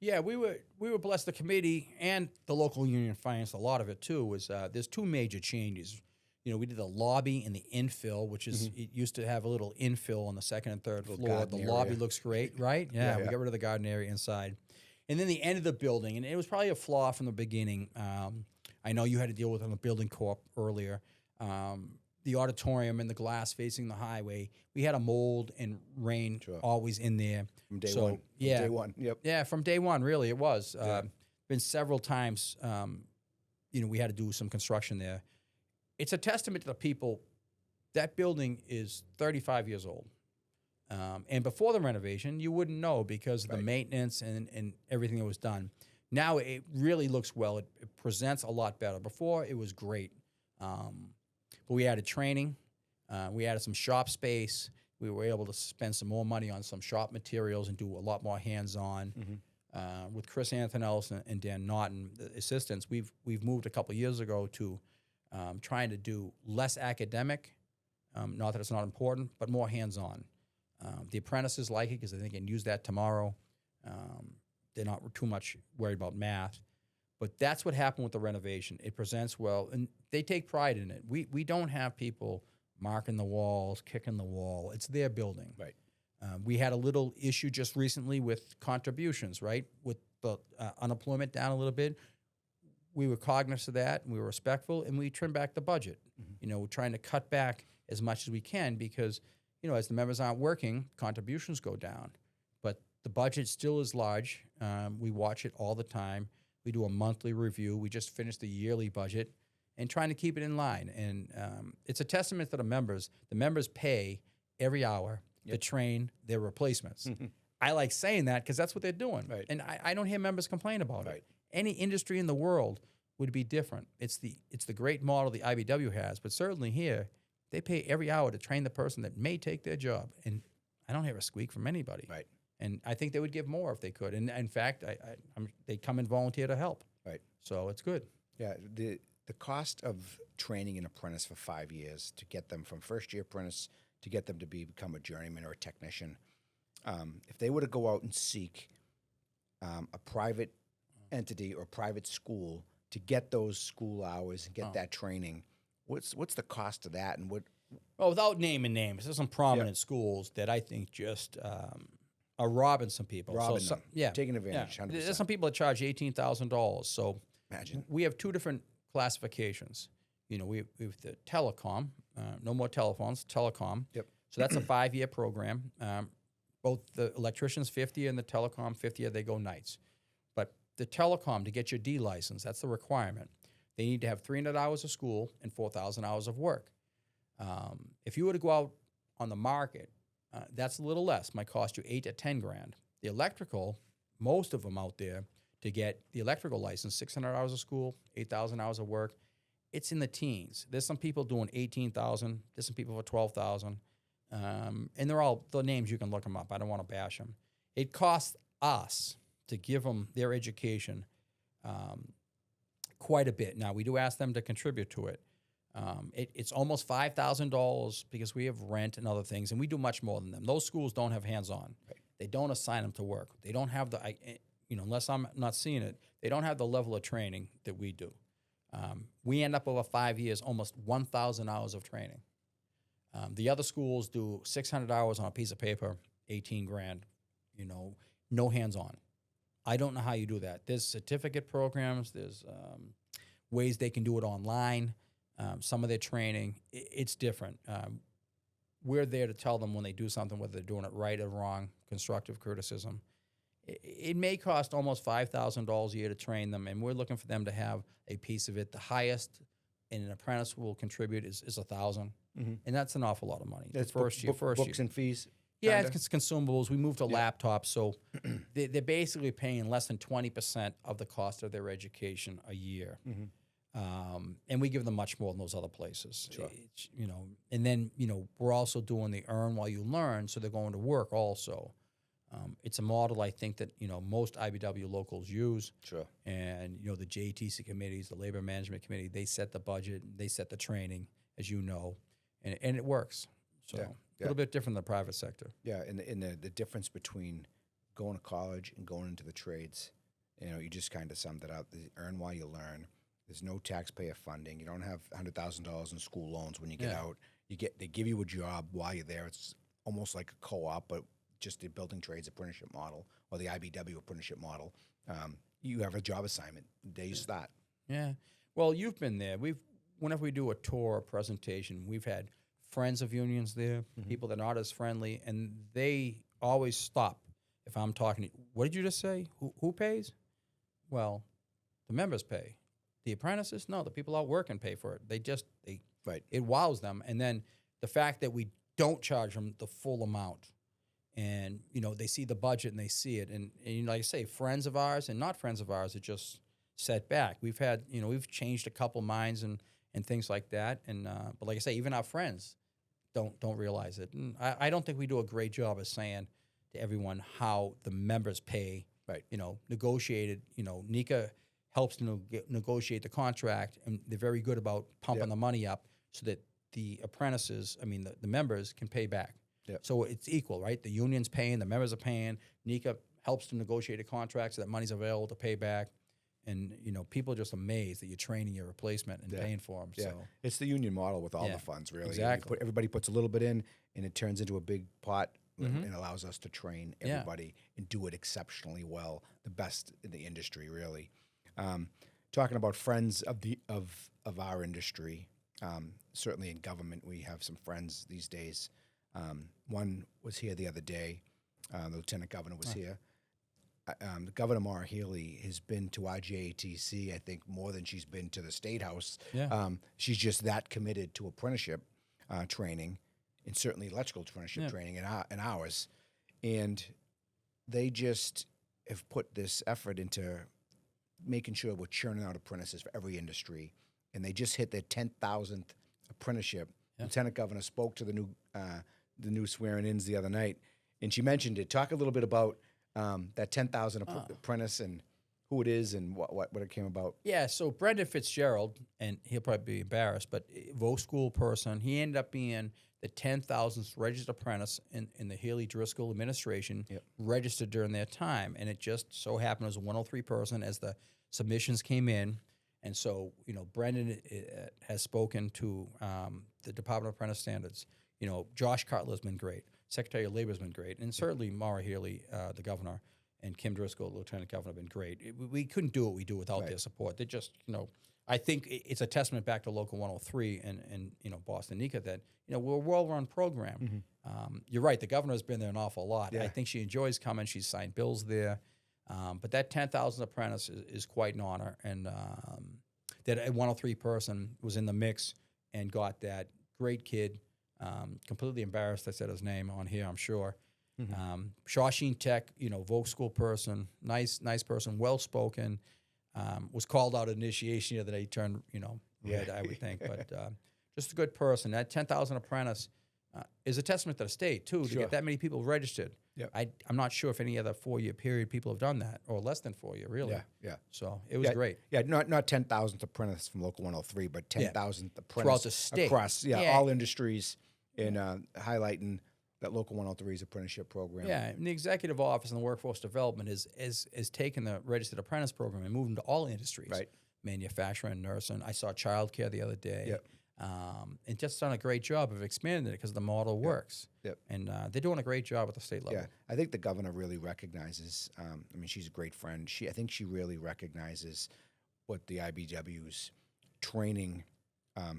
Yeah, we were blessed. The committee and the local union financed a lot of it too. Was there's two major changes. We did the lobby and the infill, which is it used to have a little infill on the second and third floor. The lobby looks great, right? Yeah, we got rid of the garden area inside, and then the end of the building, and it was probably a flaw from the beginning. I know you had to deal with it on the building corp earlier. The auditorium and the glass facing the highway, we had a mold and rain always in there. From day one. Yeah. From day one. Yep. Yeah, from day one, really, it was. Been several times, we had to do some construction there. It's a testament to the people. That building is 35 years old. And before the renovation, you wouldn't know because of the maintenance and everything that was done. Now it really looks well. It presents a lot better. Before, it was great. But we added training. We added some shop space. We were able to spend some more money on some shop materials and do a lot more hands-on. With Chris Antonellis and Dan Naughton, the assistants, we've moved a couple years ago to trying to do less academic, not that it's not important, but more hands-on. The apprentices like it because they can use that tomorrow. They're not too much worried about math. But that's what happened with the renovation. It presents well, and they take pride in it. We don't have people marking the walls, kicking the wall. It's their building. Right. We had a little issue just recently with contributions, right? With the unemployment down a little bit. We were cognizant of that, and we were respectful, and we trimmed back the budget. We're trying to cut back as much as we can because, as the members aren't working, contributions go down. But the budget still is large. We watch it all the time. We do a monthly review. We just finished the yearly budget and trying to keep it in line. And it's a testament to the members. The members pay every hour to train their replacements. I like saying that because that's what they're doing. Right. And I don't hear members complain about it. Any industry in the world would be different. It's the great model the IBEW has, but certainly here, they pay every hour to train the person that may take their job. And I don't hear a squeak from anybody. Right. And I think they would give more if they could. And in fact, they come and volunteer to help. Right. So it's good. Yeah. The cost of training an apprentice for 5 years to get them from first-year apprentice to get them to become a journeyman or a technician, if they were to go out and seek a private entity or private school to get those school hours and get that training, what's the cost of that? And what? Well, without naming names, there's some prominent schools that I think just are robbing some people. Taking advantage. 100%. There's some people that charge $18,000. So imagine we have two different classifications. We have the telecom, no more telephones, telecom. Yep. So that's a 5-year program. Both the electricians 50 and the telecom 50, they go nights. But the telecom, to get your D license, that's the requirement. They need to have 300 hours of school and 4,000 hours of work. If you were to go out on the market, that's a little less. Might cost you $8,000 to $10,000. The electrical, most of them out there, to get the electrical license, 600 hours of school, 8,000 hours of work, it's in the teens. There's some people doing 18,000. There's some people for 12,000, and they're all the names. You can look them up. I don't want to bash them. It costs us to give them their education quite a bit. Now we do ask them to contribute to it. It's almost $5,000 because we have rent and other things, and we do much more than them. Those schools don't have hands-on. Right. They don't assign them to work. They don't have unless I'm not seeing it, they don't have the level of training that we do. We end up over 5 years, almost 1,000 hours of training. The other schools do 600 hours on a piece of paper, $18,000, no hands-on. I don't know how you do that. There's certificate programs. There's ways they can do it online. Some of their training, it's different. We're there to tell them when they do something, whether they're doing it right or wrong, constructive criticism. It may cost almost $5,000 a year to train them, and we're looking for them to have a piece of it. The highest an apprentice will contribute is $1,000, and that's an awful lot of money. That's the first year. Books and fees? Yeah, it's consumables. We moved to laptops, so they're basically paying less than 20% of the cost of their education a year. And we give them much more than those other places. Sure. And then, we're also doing the earn while you learn, so they're going to work also. It's a model I think that most IBEW locals use. Sure. And the JATC committees, the labor management committee, they set the budget, they set the training, as you know, and it works. So Yeah, a little bit different than the private sector. Yeah, and the difference between going to college and going into the trades, you just kind of summed it up. Earn while you learn. There's no taxpayer funding. You don't have $100,000 in school loans when you get out. They give you a job while you're there. It's almost like a co-op, but just the building trades apprenticeship model or the IBEW apprenticeship model. You have a job assignment the day you start. Yeah. Well, you've been there. Whenever we do a tour or presentation, we've had friends of unions there, people that are not as friendly, and they always stop if I'm talking to you. What did you just say? Who pays? Well, the members pay. The apprentices? No, the people out working pay for it. Right. It wows them. And then the fact that we don't charge them the full amount, and they see the budget and they see it, and like I say, friends of ours and not friends of ours are just set back. We've had we've changed a couple minds and things like that, and but like I say, even our friends don't realize it. And I don't think we do a great job of saying to everyone how the members pay. Right. Negotiated. NICA helps to negotiate the contract, and they're very good about pumping the money up so that the apprentices, the members, can pay back. Yep. So it's equal, right? The union's paying, the members are paying. NICA helps to negotiate a contract so that money's available to pay back. And, people are just amazed that you're training your replacement and paying for them. Yeah, So it's the union model with all the funds, really. Exactly. Everybody puts a little bit in, and it turns into a big pot and allows us to train everybody and do it exceptionally well, the best in the industry, really. Talking about friends of our industry, certainly in government, we have some friends these days. One was here the other day. The lieutenant governor was here. Governor Maura Healey has been to our JATC, I think, more than she's been to the State House. Yeah. She's just that committed to apprenticeship training, and certainly electrical apprenticeship training in ours. And they just have put this effort into making sure we're churning out apprentices for every industry. And they just hit their 10,000th apprenticeship. Lieutenant Governor spoke to the new swearing-ins the other night, and she mentioned it. Talk a little bit about that 10,000 apprentice and who it is and what it came about. Yeah, so Brendan Fitzgerald, and he'll probably be embarrassed, but Voc school person, he ended up being the 10,000th registered apprentice in the Haley Driscoll administration, registered during their time. And it just so happened it was a 103 person as the submissions came in. And so, Brendan has spoken to the Department of Apprentice Standards. Josh Cutler's been great. Secretary of Labor's been great. And certainly Maura Healey, the governor, and Kim Driscoll, Lieutenant Governor, have been great. We couldn't do what we do without their support. They just, I think it's a testament back to Local 103 and Boston NICA that, we're a well-run program. You're right, the governor's been there an awful lot. Yeah. I think she enjoys coming. She's signed bills there. But that 10,000 apprentice is quite an honor. And that 103 person was in the mix and got that great kid, completely embarrassed I said his name on here, I'm sure. Shawsheen Tech, Voc school person, nice person, well-spoken, was called out at initiation the other day. He turned, red, I would think, but just a good person. That 10,000 apprentice is a testament to the state, too, to get that many people registered. Yep. I'm not sure if any other 4-year period people have done that, or less than 4 year, really. Yeah. So it was great. Yeah, not 10,000th apprentice from Local 103, but 10,000th apprentice Throughout the state. Across all industries, and highlighting that Local 103's apprenticeship program. Yeah, and the executive office and the workforce development is taken the registered apprentice program and moved into all industries. Right. Manufacturing, nursing. I saw childcare the other day. Yep. And just done a great job of expanding it because the model works. Yep. And they're doing a great job at the state level. Yeah, I think the governor really recognizes. She's a great friend. I think she really recognizes what the IBEW's training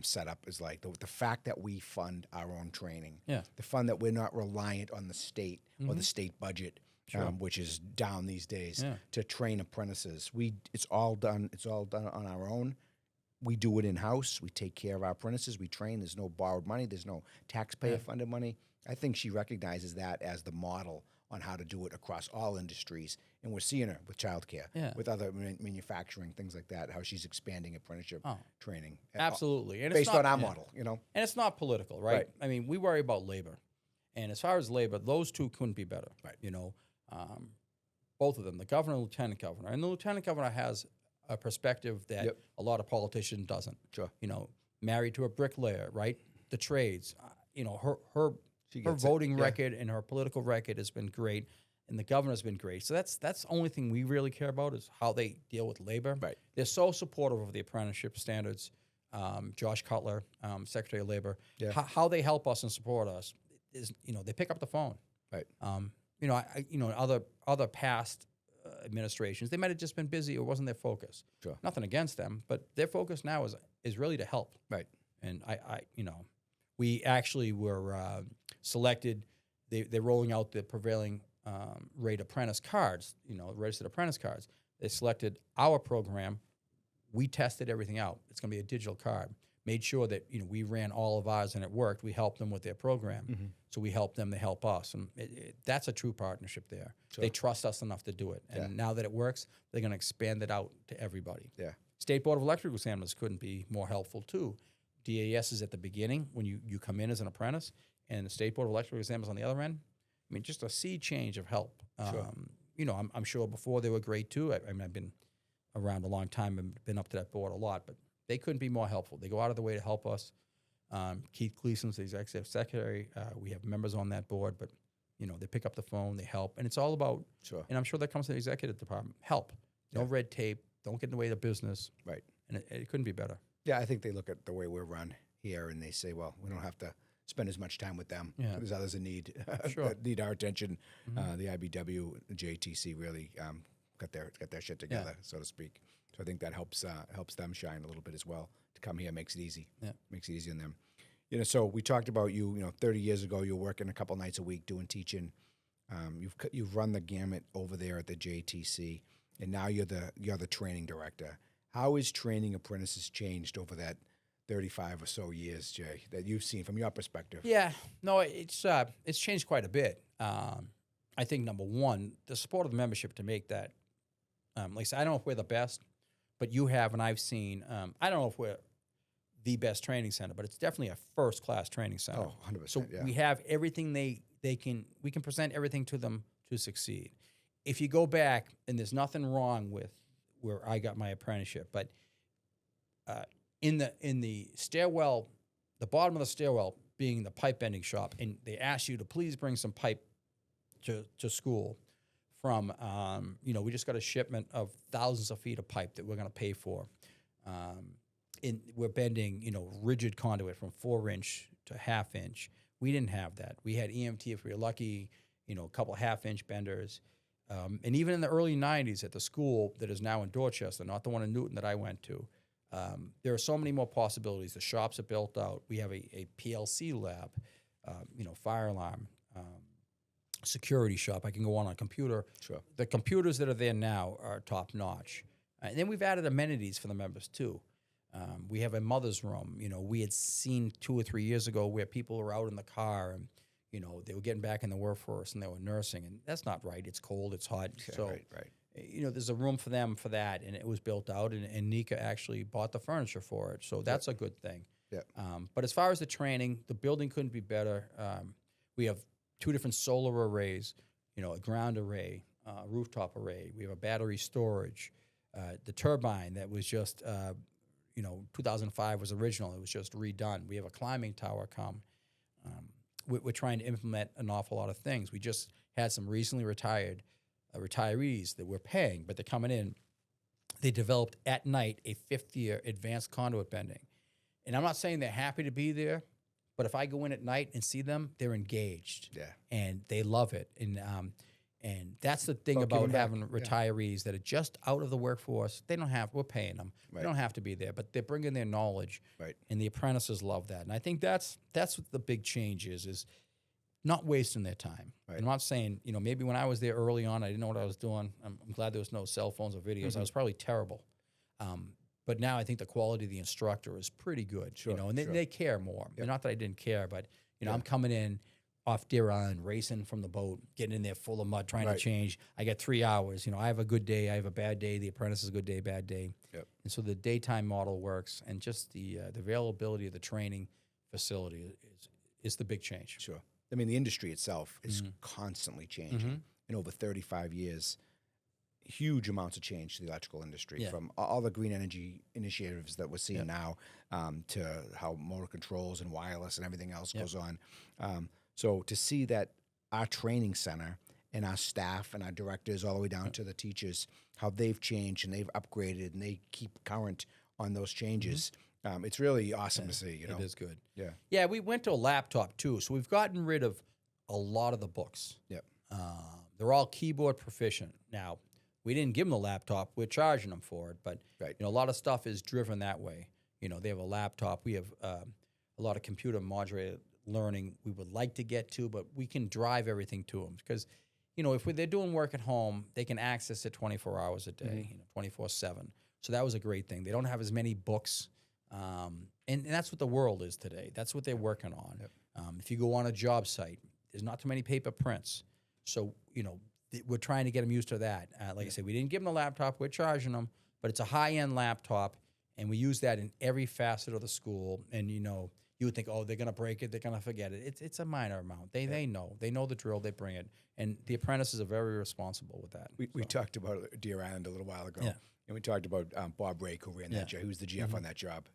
setup is like. The fact that we fund our own training. Yeah. The fund that we're not reliant on the state or the state budget, which is down these days, to train apprentices. It's all done on our own. We do it in-house. We take care of our apprentices. We train. There's no borrowed money. There's no taxpayer-funded money. I think she recognizes that as the model on how to do it across all industries. And we're seeing her with childcare, with other manufacturing, things like that, how she's expanding apprenticeship training. Absolutely. And based on our model, And it's not political, right? I mean, we worry about labor. And as far as labor, those two couldn't be better. Right. both of them, the governor and lieutenant governor. And the lieutenant governor has a perspective that a lot of politicians doesn't. Sure. You know, married to a bricklayer, right? The trades. You know, her gets voting record and her political record has been great, and the governor's been great. So that's the only thing we really care about is how they deal with labor. Right. They're so supportive of the apprenticeship standards. Josh Cutler, Secretary of Labor, how they help us and support us is, you know, they pick up the phone. Right. You know, other past administrations, they might have just been busy or wasn't their focus. Sure. Nothing against them, but their focus now is really to help. Right. And you know, we actually were selected. They're rolling out the prevailing rate apprentice cards, you know, registered apprentice cards. They selected our program. We tested everything out. It's going to be a digital card. Made sure that, you know, we ran all of ours and it worked. We helped them with their program. So we help them, they help us. And that's a true partnership there. Sure. They trust us enough to do it. And now that it works, they're going to expand it out to everybody. Yeah. State Board of Electrical Examiners couldn't be more helpful too. DAS is at the beginning when you come in as an apprentice, and the State Board of Electrical Examiners on the other end. I mean, just a sea change of help. Sure. You know, I'm sure before they were great too. I mean, I've been around a long time and been up to that board a lot, but they couldn't be more helpful. They go out of the way to help us. Keith Gleason's the executive secretary. We have members on that board, but, you know, they pick up the phone, they help. And it's all about, and I'm sure that comes to the executive department, help. No red tape. Don't get in the way of business. Right. And it couldn't be better. Yeah, I think they look at the way we're run here and they say, well, we don't have to spend as much time with them. Yeah. There's others in need that need our attention. The IBEW, JTC really got their shit together, so to speak. So I think that helps them shine a little bit as well. To come here makes it easy. Yeah. Makes it easy on them. You know, so we talked about you know, 30 years ago, you were working a couple nights a week doing teaching. You've run the gamut over there at the JTC, and now you're the training director. How has training apprentices changed over that 35 or so years, Jay, that you've seen from your perspective? Yeah, no, it's changed quite a bit. I think number one, the support of the membership to make that. Like I said, I don't know if we're the best, but you have, and I've seen. I don't know if we're the best training center, but it's definitely a first-class training center. Oh, 100%. So we have everything we can present everything to them to succeed. If you go back, and there's nothing wrong with where I got my apprenticeship, but in the stairwell, the bottom of the stairwell being the pipe bending shop, and they asked you to please bring some pipe to school from, you know, we just got a shipment of thousands of feet of pipe that we're going to pay for. We're bending, you know, rigid conduit from 4-inch to 1/2 inch. We didn't have that. We had EMT if we were lucky, you know, a couple 1/2-inch benders. And even in the early 90s at the school that is now in Dorchester, not the one in Newton that I went to, there are so many more possibilities. The shops are built out. We have a PLC lab, you know, fire alarm, security shop. I can go on a computer. Sure. The computers that are there now are top notch. And then we've added amenities for the members too. We have a mother's room. You know, we had seen 2 or 3 years ago where people were out in the car and, you know, they were getting back in the workforce and they were nursing, and that's not right. It's cold, it's hot. Yeah, so, right. You know, there's a room for them for that, and it was built out, and Nika actually bought the furniture for it. So that's a good thing. Yeah. But as far as the training, the building couldn't be better. We have 2 different solar arrays, you know, a ground array, rooftop array. We have a battery storage. The turbine that was just, you know, 2005 was original. It was just redone. We have a climbing tower come. We're trying to implement an awful lot of things. We just had some recently retired retirees that we're paying, but they're coming in. They developed at night a 5th-year advanced conduit bending. And I'm not saying they're happy to be there, but if I go in at night and see them, they're engaged. Yeah. And they love it. And that's the thing about having retirees that are just out of the workforce. We're paying them. Right. They don't have to be there, but they're bringing their knowledge. Right. And the apprentices love that. And I think that's what the big change is not wasting their time. Right. I'm not saying, you know, maybe when I was there early on, I didn't know what I was doing. I'm glad there was no cell phones or videos. Mm-hmm. I was probably terrible. But now I think the quality of the instructor is pretty good. Sure, you know, and they care more. Yep. Not that I didn't care, but, you know, I'm coming in off Deer Island, racing from the boat, getting in there full of mud, trying to change. I get 3 hours. You know, I have a good day, I have a bad day. The apprentice is a good day, bad day. Yep. And so the daytime model works, and just the availability of the training facility is the big change. Sure. I mean, the industry itself is constantly changing. Mm-hmm. in over 35 years. Huge amounts of change to the electrical industry, Yeah. from all the green energy initiatives that we're seeing now, to how motor controls and wireless and everything else goes on. So to see that our training center and our staff and our directors, all the way down to the teachers, how they've changed and they've upgraded and they keep current on those changes, it's really awesome to see. You know, It is good. Yeah. Yeah, we went to a laptop too, so we've gotten rid of a lot of the books. Yep. They're all keyboard proficient now. We didn't give them the laptop; we're charging them for it. But Right. a lot of stuff is driven that way. They have a laptop. We have a lot of computer modulated learning we would like to get to, but we can drive everything to them because, if they're doing work at home, they can access it 24 hours a day, 24/7. So that was a great thing. They don't have as many books, and that's what the world is today. That's what they're working on. Yep. If you go on a job site, there's not too many paper prints. So, we're trying to get them used to that. Like I said, we didn't give them the laptop. We're charging them, but it's a high-end laptop, and we use that in every facet of the school. And, you would think, oh, they're going to break it. They're going to forget it. It's a minor amount. They know. They know the drill. They bring it. And the apprentices are very responsible with that. We talked about Deer Island a little while ago. Yeah. And we talked about Bob Rake, who ran that job. He was the GF on that job.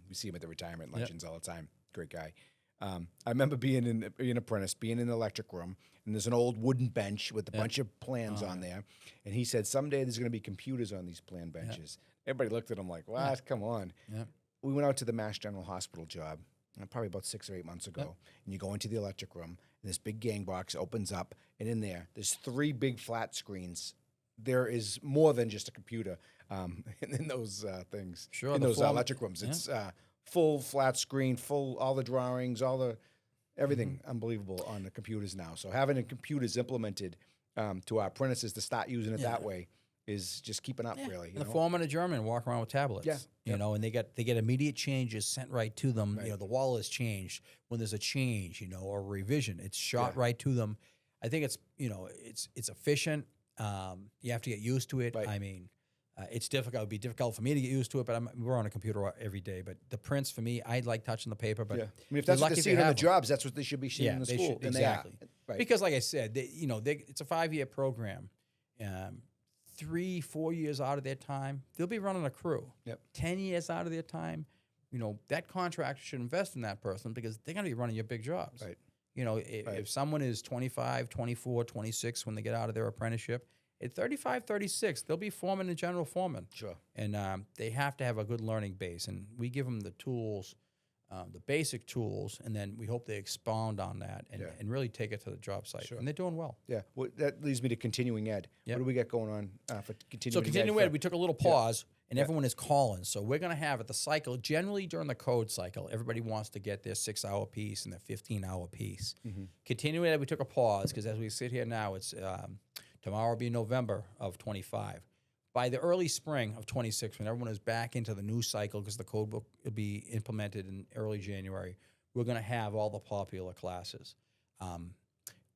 We see him at the retirement luncheons all the time. Great guy. I remember being an apprentice, being in the electric room, and there's an old wooden bench with a bunch of plans on there. And he said, someday there's going to be computers on these plan benches. Everybody looked at him like, what? Come on. Yeah. We went out to the Mass General Hospital job probably about 6 or 8 months ago. And you go into the electric room, and this big gang box opens up, and in there's 3 big flat screens. There is more than just a computer in those things, Sure, in the those form- electric rooms. It's full flat screen, full all the drawings, all the everything unbelievable on the computers now. So having the computers implemented to our apprentices to start using it that way is just keeping up, really. And the foreman of German walk around with tablets. Yeah. And they get immediate changes sent right to them. Right. The wall is changed when there's a change, or a revision. It's shot right to them. I think it's it's efficient. You have to get used to it. Right. I mean, it's difficult. It'd be difficult for me to get used to it, but we're on a computer every day. But the prints for me, I like touching the paper. But I mean, if that's what lucky they're if seeing you in the have 'em. jobs, that's what they should be seeing in the they school. should, and exactly. they are. Right. Because, like I said, it's a 5-year program. 3-4 years out of their time, they'll be running a crew. Yep. 10 years out of their time, that contractor should invest in that person because they're going to be running your big jobs. Right. If someone is 25, 24, 26 when they get out of their apprenticeship, at 35, 36, they'll be foreman and general foreman. Sure. And they have to have a good learning base. And we give them the tools, the basic tools, and then we hope they expound on that and really take it to the job site. Sure. And they're doing well. Yeah. Well, that leads me to continuing ed. Yep. What do we got going on for continuing ed? So continuing ed, we took a little pause, and Yeah. everyone is calling. So we're going to have at the cycle, generally during the code cycle, everybody wants to get their 6-hour piece and their 15-hour piece. Continuing ed, we took a pause because as we sit here now, it's tomorrow will be November of 25. By the early spring of 26, when everyone is back into the new cycle, because the code book will be implemented in early January, we're going to have all the popular classes.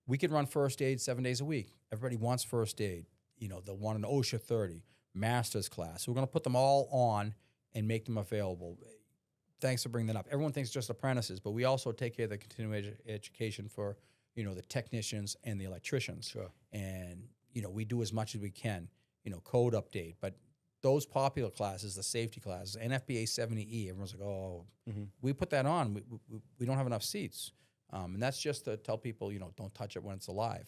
We could run first aid 7 days a week. Everybody wants first aid. They'll want an OSHA 30, master's class. So we're going to put them all on and make them available. Thanks for bringing that up. Everyone thinks just apprentices, but we also take care of the continuing education for, the technicians and the electricians. Sure. And, we do as much as we can. Code update, but those popular classes, the safety classes, NFPA 70E, everyone's like, oh, we put that on. We don't have enough seats. And that's just to tell people, don't touch it when it's alive,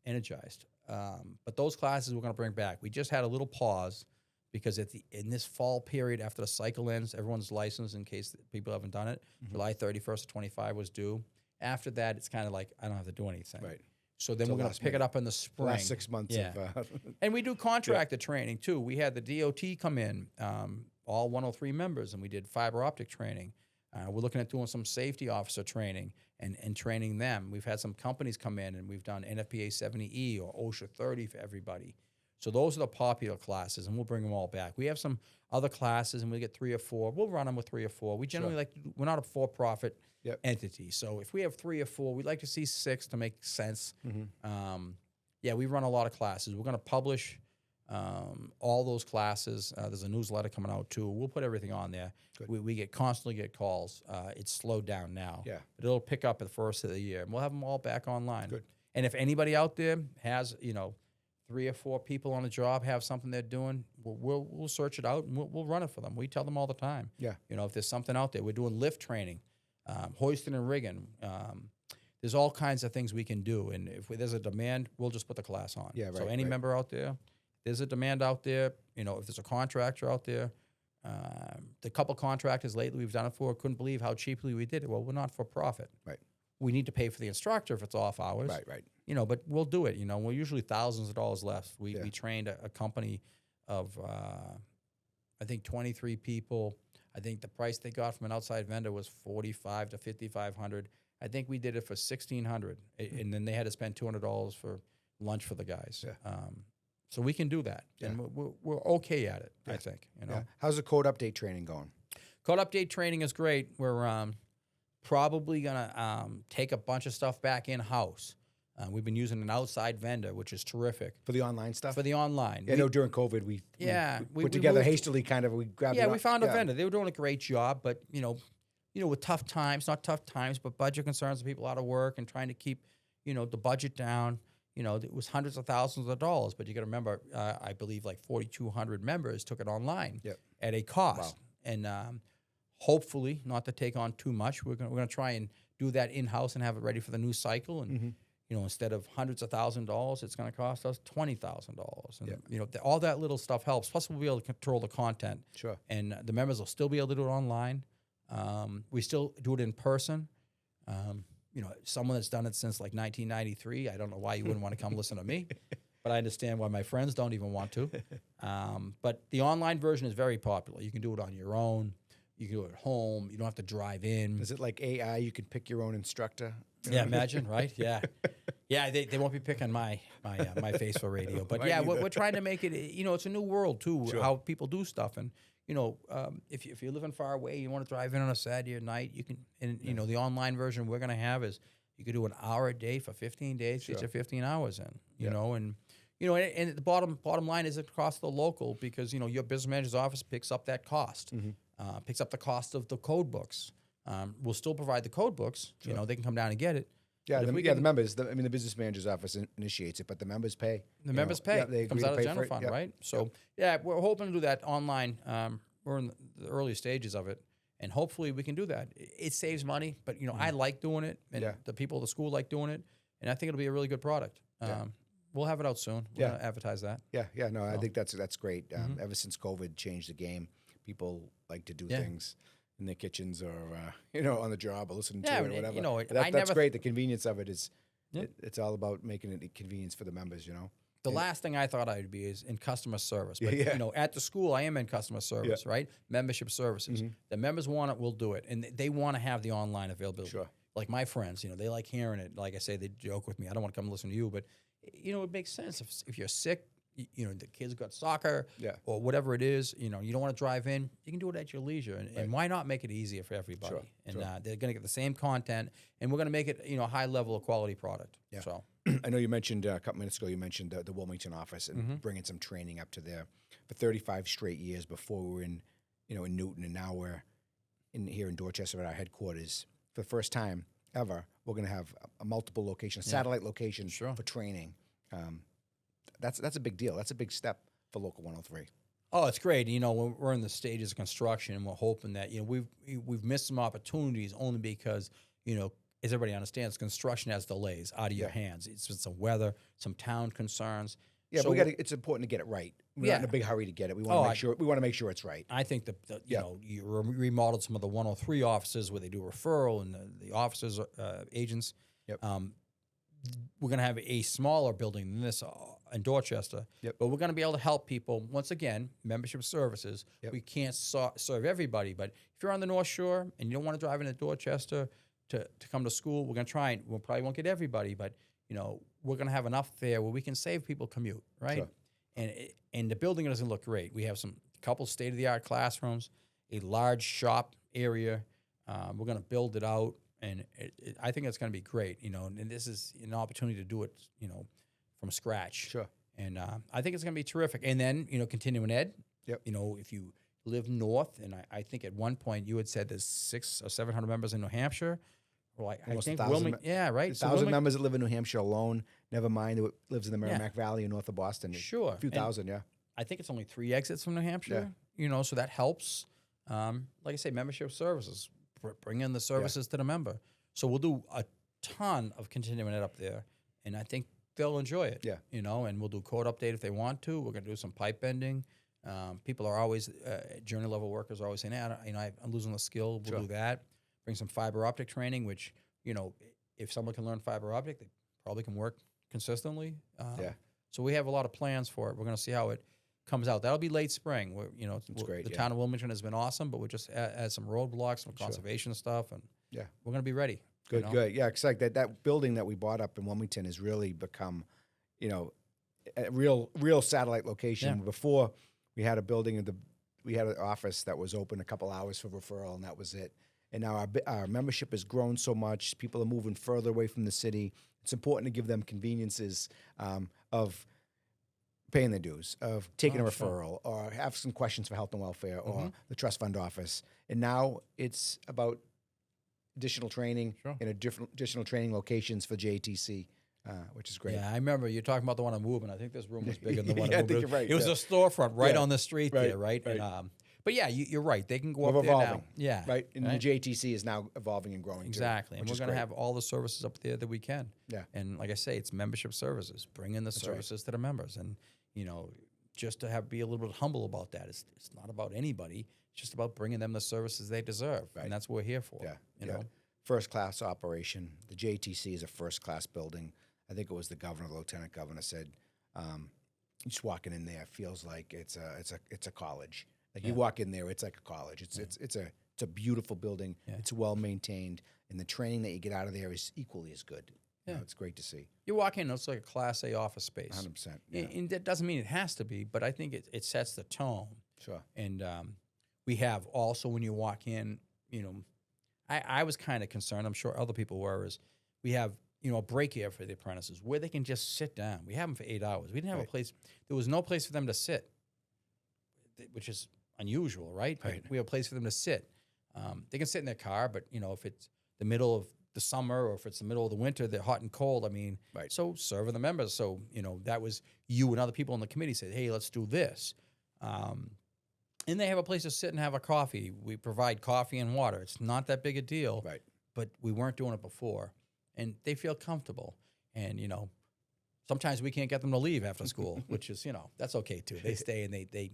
energized. But those classes we're going to bring back. We just had a little pause because in this fall period after the cycle ends, everyone's licensed in case people haven't done it. July 31st of 25 was due. After that, it's kind of like, I don't have to do anything. Right. So then Till we're going last to pick it minute. up in the spring. Last 6 months of And we do contractor training too. We had the DOT come in, all 103 members, and we did fiber optic training. We're looking at doing some safety officer training and training them. We've had some companies come in and we've done NFPA 70E or OSHA 30 for everybody. So those are the popular classes, and we'll bring them all back. We have some other classes, and we get 3 or 4. We'll run them with 3 or 4. We generally we're not a for-profit entity. So if we have 3 or 4, we'd like to see 6 to make sense. We run a lot of classes. We're going to publish all those classes. There's a newsletter coming out too. We'll put everything on there. We constantly get calls. It's slowed down now. Yeah. But it'll pick up at the first of the year. And we'll have them all back online. Good. And if anybody out there has, 3 or 4 people on a job have something they're doing, we'll search it out and we'll run it for them. We tell them all the time. Yeah. If there's something out there, we're doing lift training, hoisting and rigging. There's all kinds of things we can do. And if there's a demand, we'll just put the class on. Yeah, right, So any member out there, there's a demand out there. If there's a contractor out there, the couple contractors lately we've done it for couldn't believe how cheaply we did it. Well, we're not for profit. Right. We need to pay for the instructor if it's off hours. Right. But we'll do it. We're usually thousands of dollars less. We trained a company of, I think 23 people. I think the price they got from an outside vendor was $4,500 to $5,500. I think we did it for $1,600, and then they had to spend $200 for lunch for the guys. Yeah. So we can do that, and we're okay at it. I think. Yeah. How's the code update training going? Code update training is great. We're probably gonna take a bunch of stuff back in house. We've been using an outside vendor, which is terrific For the online stuff? for the online. I know during COVID we put together moved- hastily kind of, we grabbed Yeah, it we up. found a vendor. They were doing a great job, but with tough times, not tough times, but budget concerns of people out of work and trying to keep, the budget down. It was hundreds of thousands of dollars, but you got to remember, I believe like 4,200 members took it online at a cost, and hopefully not to take on too much. We're gonna try and do that in house and have it ready for the new cycle, and instead of hundreds of $1,000s, it's going to cost us $20,000, and all that little stuff helps. Plus, we'll be able to control the content. Sure. And the members will still be able to do it online. We still do it in person. Someone that's done it since like 1993. I don't know why you wouldn't want to come listen to me, but I understand why my friends don't even want to. But the online version is very popular. You can do it on your own. You can do it at home. You don't have to drive in. Is it like AI? You can pick your own instructor? Yeah, imagine, right? Yeah. Yeah, they won't be picking my face for radio. But yeah, we're trying to make it, it's a new world too, how people do stuff. And, if you're living far away, you want to drive in on a Saturday night, you can, and, the online version we're going to have is you can do an hour a day for 15 days, get your 15 hours in, and, and the bottom line is it costs the local because, your business manager's office picks up that cost, picks up the cost of the code books. We'll still provide the code books. They can come down and get it. Yeah, the members. The business manager's office initiates it, but the members pay. The members pay. Yeah, they comes agree out to of pay general for it. fund, Yep. right? So we're hoping to do that online. We're in the early stages of it, and hopefully we can do that. It saves money, but I like doing it, and the people at the school like doing it, and I think it'll be a really good product. We'll have it out soon. We're gonna advertise that. Yeah. No, I think that's great. Ever since COVID changed the game, people like to do things in their kitchens or on the job or listening to it or whatever. That's great. The convenience of it is it's all about making it a convenience for the members. The last thing I thought I'd be is in customer service. But at the school I am in customer service, right? Membership services. The members want it, we'll do it, and they want to have the online availability. Sure. Like my friends, they like hearing it. Like I say, they joke with me. I don't want to come listen to you, but it makes sense if you're sick. The kids got soccer or whatever it is, you don't want to drive in, you can do it at your leisure. And why not make it easier for everybody? And they're going to get the same content, and we're going to make it, a high level of quality product. Yeah. So I know you mentioned a couple minutes ago, you mentioned the Wilmington office and bringing some training up to there for 35 straight years before we were in, in Newton, and now we're here in Dorchester at our headquarters. For the first time ever, we're going to have a multiple location, a satellite location for training. That's a big deal. That's a big step for Local 103. Oh, it's great. We're in the stages of construction, and we're hoping that we've missed some opportunities only because as everybody understands, construction has delays out of your hands. It's been some weather, some town concerns. Yeah, so it's important to get it right. We're not in a big hurry to get it. We want to make sure. We want to make sure it's right. I think you remodeled some of the 103 offices where they do referral and the officers, agents. Yep. We're going to have a smaller building than this in Dorchester, but we're going to be able to help people. Once again, membership services. We can't serve everybody, but if you're on the North Shore and you don't want to drive into Dorchester to come to school, we're going to try, and we'll probably won't get everybody, but we're going to have enough there where we can save people commute, right? Sure. And the building doesn't look great. We have a couple state-of-the-art classrooms, a large shop area. We're going to build it out. And I think it's going to be great, and this is an opportunity to do it, from scratch. Sure. And I think it's going to be terrific. And then, continuing ed. Yep. If you live north, and I think at one point you had said there's 600 or 700 members in New Hampshire. Like I Almost think 1,000 Wilmington, yeah, right. 1,000 members that live in New Hampshire alone. Never mind who lives in the Yeah. Merrimack Valley and north of Boston. Sure. A few And thousand, yeah. I think it's only 3 exits from New Hampshire. You know, so that helps. Like I say, membership services, bring in the services to the member. So we'll do a ton of continuing it up there, and I think they'll enjoy it. Yeah. You know, and we'll do code update if they want to. We're going to do some pipe bending. People are always journey level workers are always saying, I'm losing the skill. We'll do that. Bring some fiber optic training, which, you know, if someone can learn fiber optic, they probably can work consistently. So we have a lot of plans for it. We're going to see how it comes out. That'll be late spring. You know, That's great. The town of Wilmington has been awesome, but we just add some roadblocks, some conservation stuff, and we're going to be ready. Good, good. Yeah, because like that building that we bought up in Wilmington has really become, you know, a real satellite location. Before we had a building we had an office that was open a couple hours for referral, and that was it. And now our membership has grown so much. People are moving further away from the city. It's important to give them conveniences of paying their dues, of taking a referral, or have some questions for health and welfare, or the trust fund office. And now it's about additional training and additional training locations for JATC, which is great. Yeah, I remember you talking about the one I'm moving. I think this room was bigger than the one I I'm think moving. you're right. It was a storefront right on the street there, right? Right. And, but yeah, you're right. They can go We're up there evolving. now. Yeah. Right. And the JATC is now evolving and growing Exactly. too, And we're going to have all the services up there that we can. Yeah. And like I say, it's membership services. Bring in the services to the members. And, you know, just to be a little bit humble about that. It's not about anybody. It's just about bringing them the services they deserve. Right. And that's what we're here for. Yeah. You know? First class operation. The JATC is a first class building. I think it was the governor, the lieutenant governor said, just walking in there feels like it's a college. Like you walk in there, it's like a college. It's a beautiful building. Yeah. It's well maintained, and the training that you get out of there is equally as good. Yeah, you know, it's great to see. You walk in, it's like a Class A office space. 100%. Yeah. And that doesn't mean it has to be, but I think it sets the tone. Sure. And we have also when you walk in, you know, I was kind of concerned. I'm sure other people were. Is we have, you know, a break area for the apprentices where they can just sit down. We have them for 8 hours. We didn't have a place. There was no place for them to sit, which is unusual, right? Like we have a place for them to sit. They can sit in their car, but, you know, if it's the middle of the summer or if it's the middle of the winter, they're hot and cold. I mean, so serve the members. So, you know, that was you and other people on the committee said, hey, let's do this. And they have a place to sit and have a coffee. We provide coffee and water. It's not that big a deal, but we weren't doing it before. And they feel comfortable. And, you know, sometimes we can't get them to leave after school, which is, you know, that's okay too. They stay and they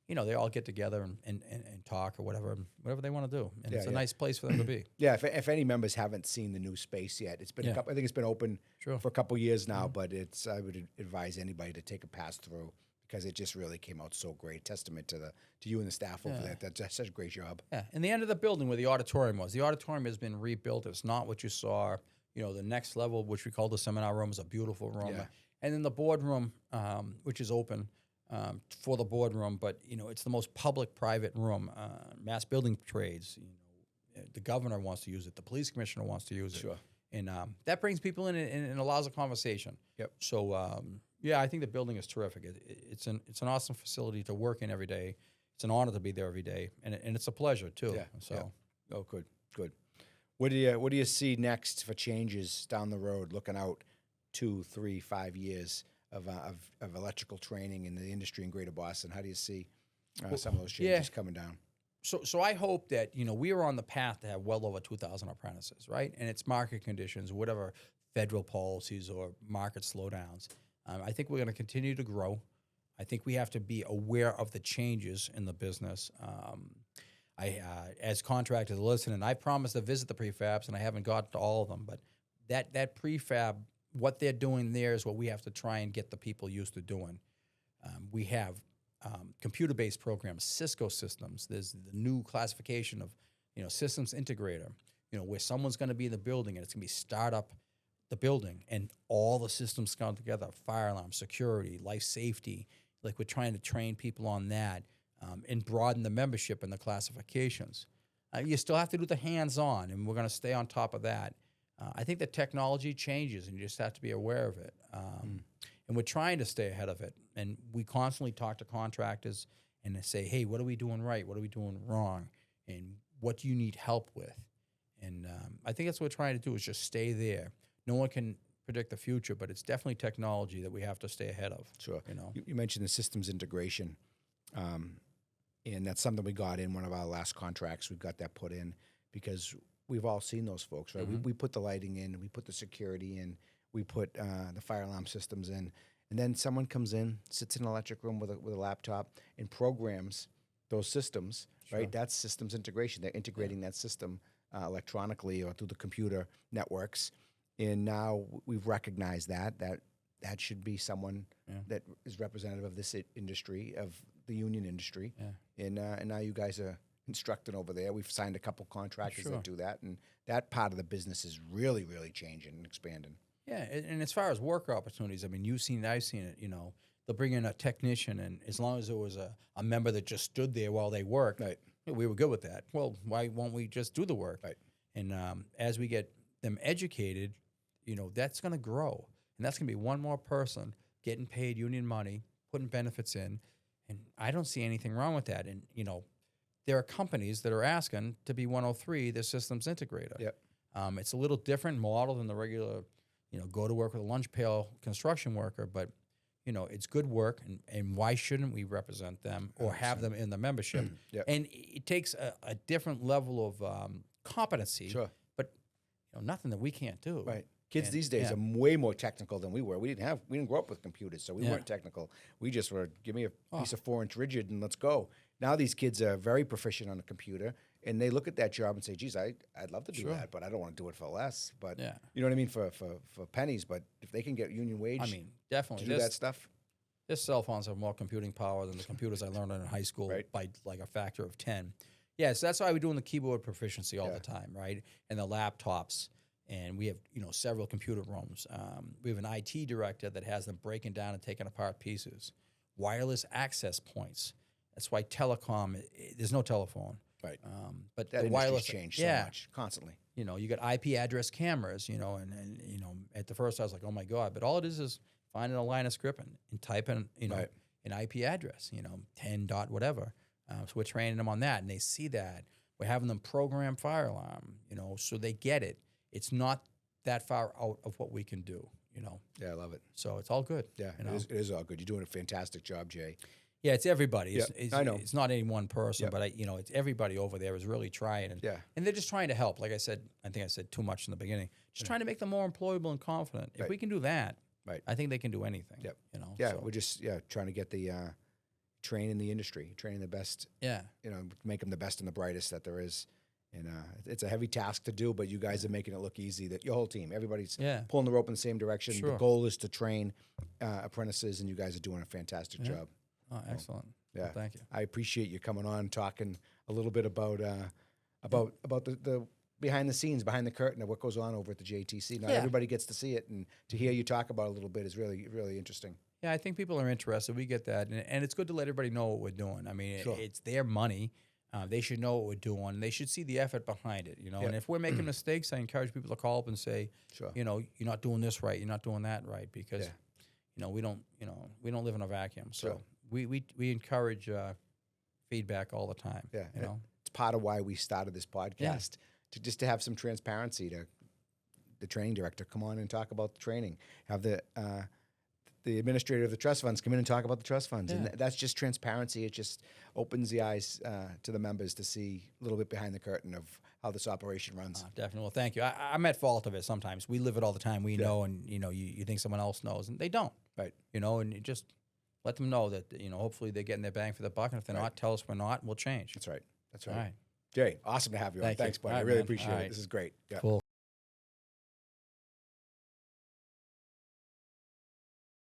you know, they all get together and talk or whatever they want to do. And it's a nice place for them to be. Yeah, if any members haven't seen the new space yet, it's been I think it's been open for a couple years now, but I would advise anybody to take a pass through because it just really came out so great. Testament to you and the staff over there. That's such a great job. Yeah, and the end of the building where the auditorium was. The auditorium has been rebuilt. It's not what you saw. You know, the next level, which we call the seminar room, is a beautiful room. Yeah. And then the boardroom, which is open for the boardroom, but, you know, it's the most public-private room. Mass building trades, you know, the governor wants to use it. The police commissioner wants to use it. Sure. And that brings people in and allows a conversation. Yep. So, yeah, I think the building is terrific. It's an awesome facility to work in every day. It's an honor to be there every day, and it's a pleasure too. Yeah. So, oh, good. What do you see next for changes down the road? Looking out 2, 3, 5 years of electrical training in the industry in Greater Boston. How do you see some of those changes coming down? So I hope that, you know, we are on the path to have well over 2,000 apprentices, right? And it's market conditions, whatever federal policies or market slowdowns. I think we're going to continue to grow. I think we have to be aware of the changes in the business. As contractors listening, I promised to visit the prefabs, and I haven't got to all of them. But that prefab, what they're doing there is what we have to try and get the people used to doing. We have computer-based programs, Cisco systems. There's the new classification of, you know, systems integrator, you know, where someone's going to be in the building and it's going to be start up the building and all the systems come together, fire alarm, security, life safety. Like we're trying to train people on that and broaden the membership and the classifications. You still have to do the hands-on, and we're going to stay on top of that. I think the technology changes, and you just have to be aware of it. And we're trying to stay ahead of it. And we constantly talk to contractors and they say, hey, what are we doing right? What are we doing wrong? And what do you need help with? And I think that's what we're trying to do is just stay there. No one can predict the future, but it's definitely technology that we have to stay ahead of. Sure. You know, You mentioned the systems integration, and that's something we got in one of our last contracts. We've got that put in because we've all seen those folks, right? We put the lighting in, we put the security in, we put the fire alarm systems in, and then someone comes in, sits in an electric room with a laptop, and programs those systems, right? That's systems integration. They're integrating that system electronically or through the computer networks, and now we've recognized that should be someone that is representative of this industry, of the union industry, and now you guys are instructing over there. We've signed a couple contractors that do that, and that part of the business is really, really changing and expanding. Yeah, and as far as work opportunities, I mean, you've seen it, I've seen it. You know, they'll bring in a technician, and as long as there was a member that just stood there while they worked, we were good with that. Well, why won't we just do the work? Right. And as we get them educated, you know, that's going to grow, and that's going to be one more person getting paid union money, putting benefits in, and I don't see anything wrong with that. And you know, there are companies that are asking to be 103, the systems integrator. Yep. It's a little different model than the regular, you know, go to work with a lunch pail construction worker, but you know, it's good work, and why shouldn't we represent them or have them in the membership? And it takes a different level of competency, but you know, nothing that we can't do. Right. Kids these days are way more technical than we were. We didn't grow up with computers, so we weren't technical. We just were, give me a piece of 4-inch rigid and let's go. Now these kids are very proficient on a computer, and they look at that job and say, geez, I'd love to do that, but I don't want to do it for less. But you know what I mean, for pennies. But if they can get union wage, I mean, definitely to do that stuff. Their cell phones have more computing power than the computers I learned in high school by like a factor of 10. Yeah, so that's why we're doing the keyboard proficiency all the time, right? And the laptops. And we have, you know, several computer rooms. We have an IT director that has them breaking down and taking apart pieces. Wireless access points. That's why telecom, there's no telephone. Right. But that the wireless changed so much, constantly. You know, you got IP address cameras, you know, and you know, at the first I was like, oh my God. But all it is finding a line of script and typing, you know, an IP address, you know, 10 dot whatever. So we're training them on that, and they see that. We're having them program fire alarm, you know, so they get it. It's not that far out of what we can do, you know. Yeah, I love it. So it's all good. Yeah, you know? it is all good. You're doing a fantastic job, Jay. Yeah, it's everybody. I know. It's not any one person, but you know, it's everybody over there is really trying, and they're just trying to help. Like I said, I think I said too much in the beginning. Just trying to make them more employable and confident. If we can do that, I think they can do anything. You know. Yeah, so. We're just trying to get the train the industry, training the best. Yeah. You know, make them the best and the brightest that there is. And it's a heavy task to do, but you guys are making it look easy. That your whole team, everybody's pulling the rope in the same direction. Sure. The goal is to train apprentices, and you guys are doing a fantastic job. Oh, excellent. Yeah, well, thank you. I appreciate you coming on, talking a little bit about the behind the scenes, behind the curtain of what goes on over at the JTC. Not everybody gets to see it, and to hear you talk about it a little bit is really, really interesting. Yeah, I think people are interested. We get that, and it's good to let everybody know what we're doing. I mean, it's their money. They should know what we're doing. They should see the effort behind it, you know. And if we're making mistakes, I encourage people to call up and say, you know, you're not doing this right, you're not doing that right, because you know, we don't live in a vacuum. So we encourage feedback all the time. Yeah, you know, it's part of why we started this podcast to have some transparency. To the training director come on and talk about the training. Have the administrator of the trust funds come in and talk about the trust funds. And that's just transparency. It just opens the eyes to the members to see a little bit behind the curtain of how this operation runs. Definitely. Well, thank you. I'm at fault of it sometimes. We live it all the time. We know, and, you know, you think someone else knows, and they don't. Right. You know, and you just let them know that, you know, hopefully they're getting their bang for the buck. And if they're not, tell us we're not, and we'll change. That's right. That's right. All right. Jay, awesome to have you on. Thanks, buddy. I really appreciate it. This is great. Yeah. Cool.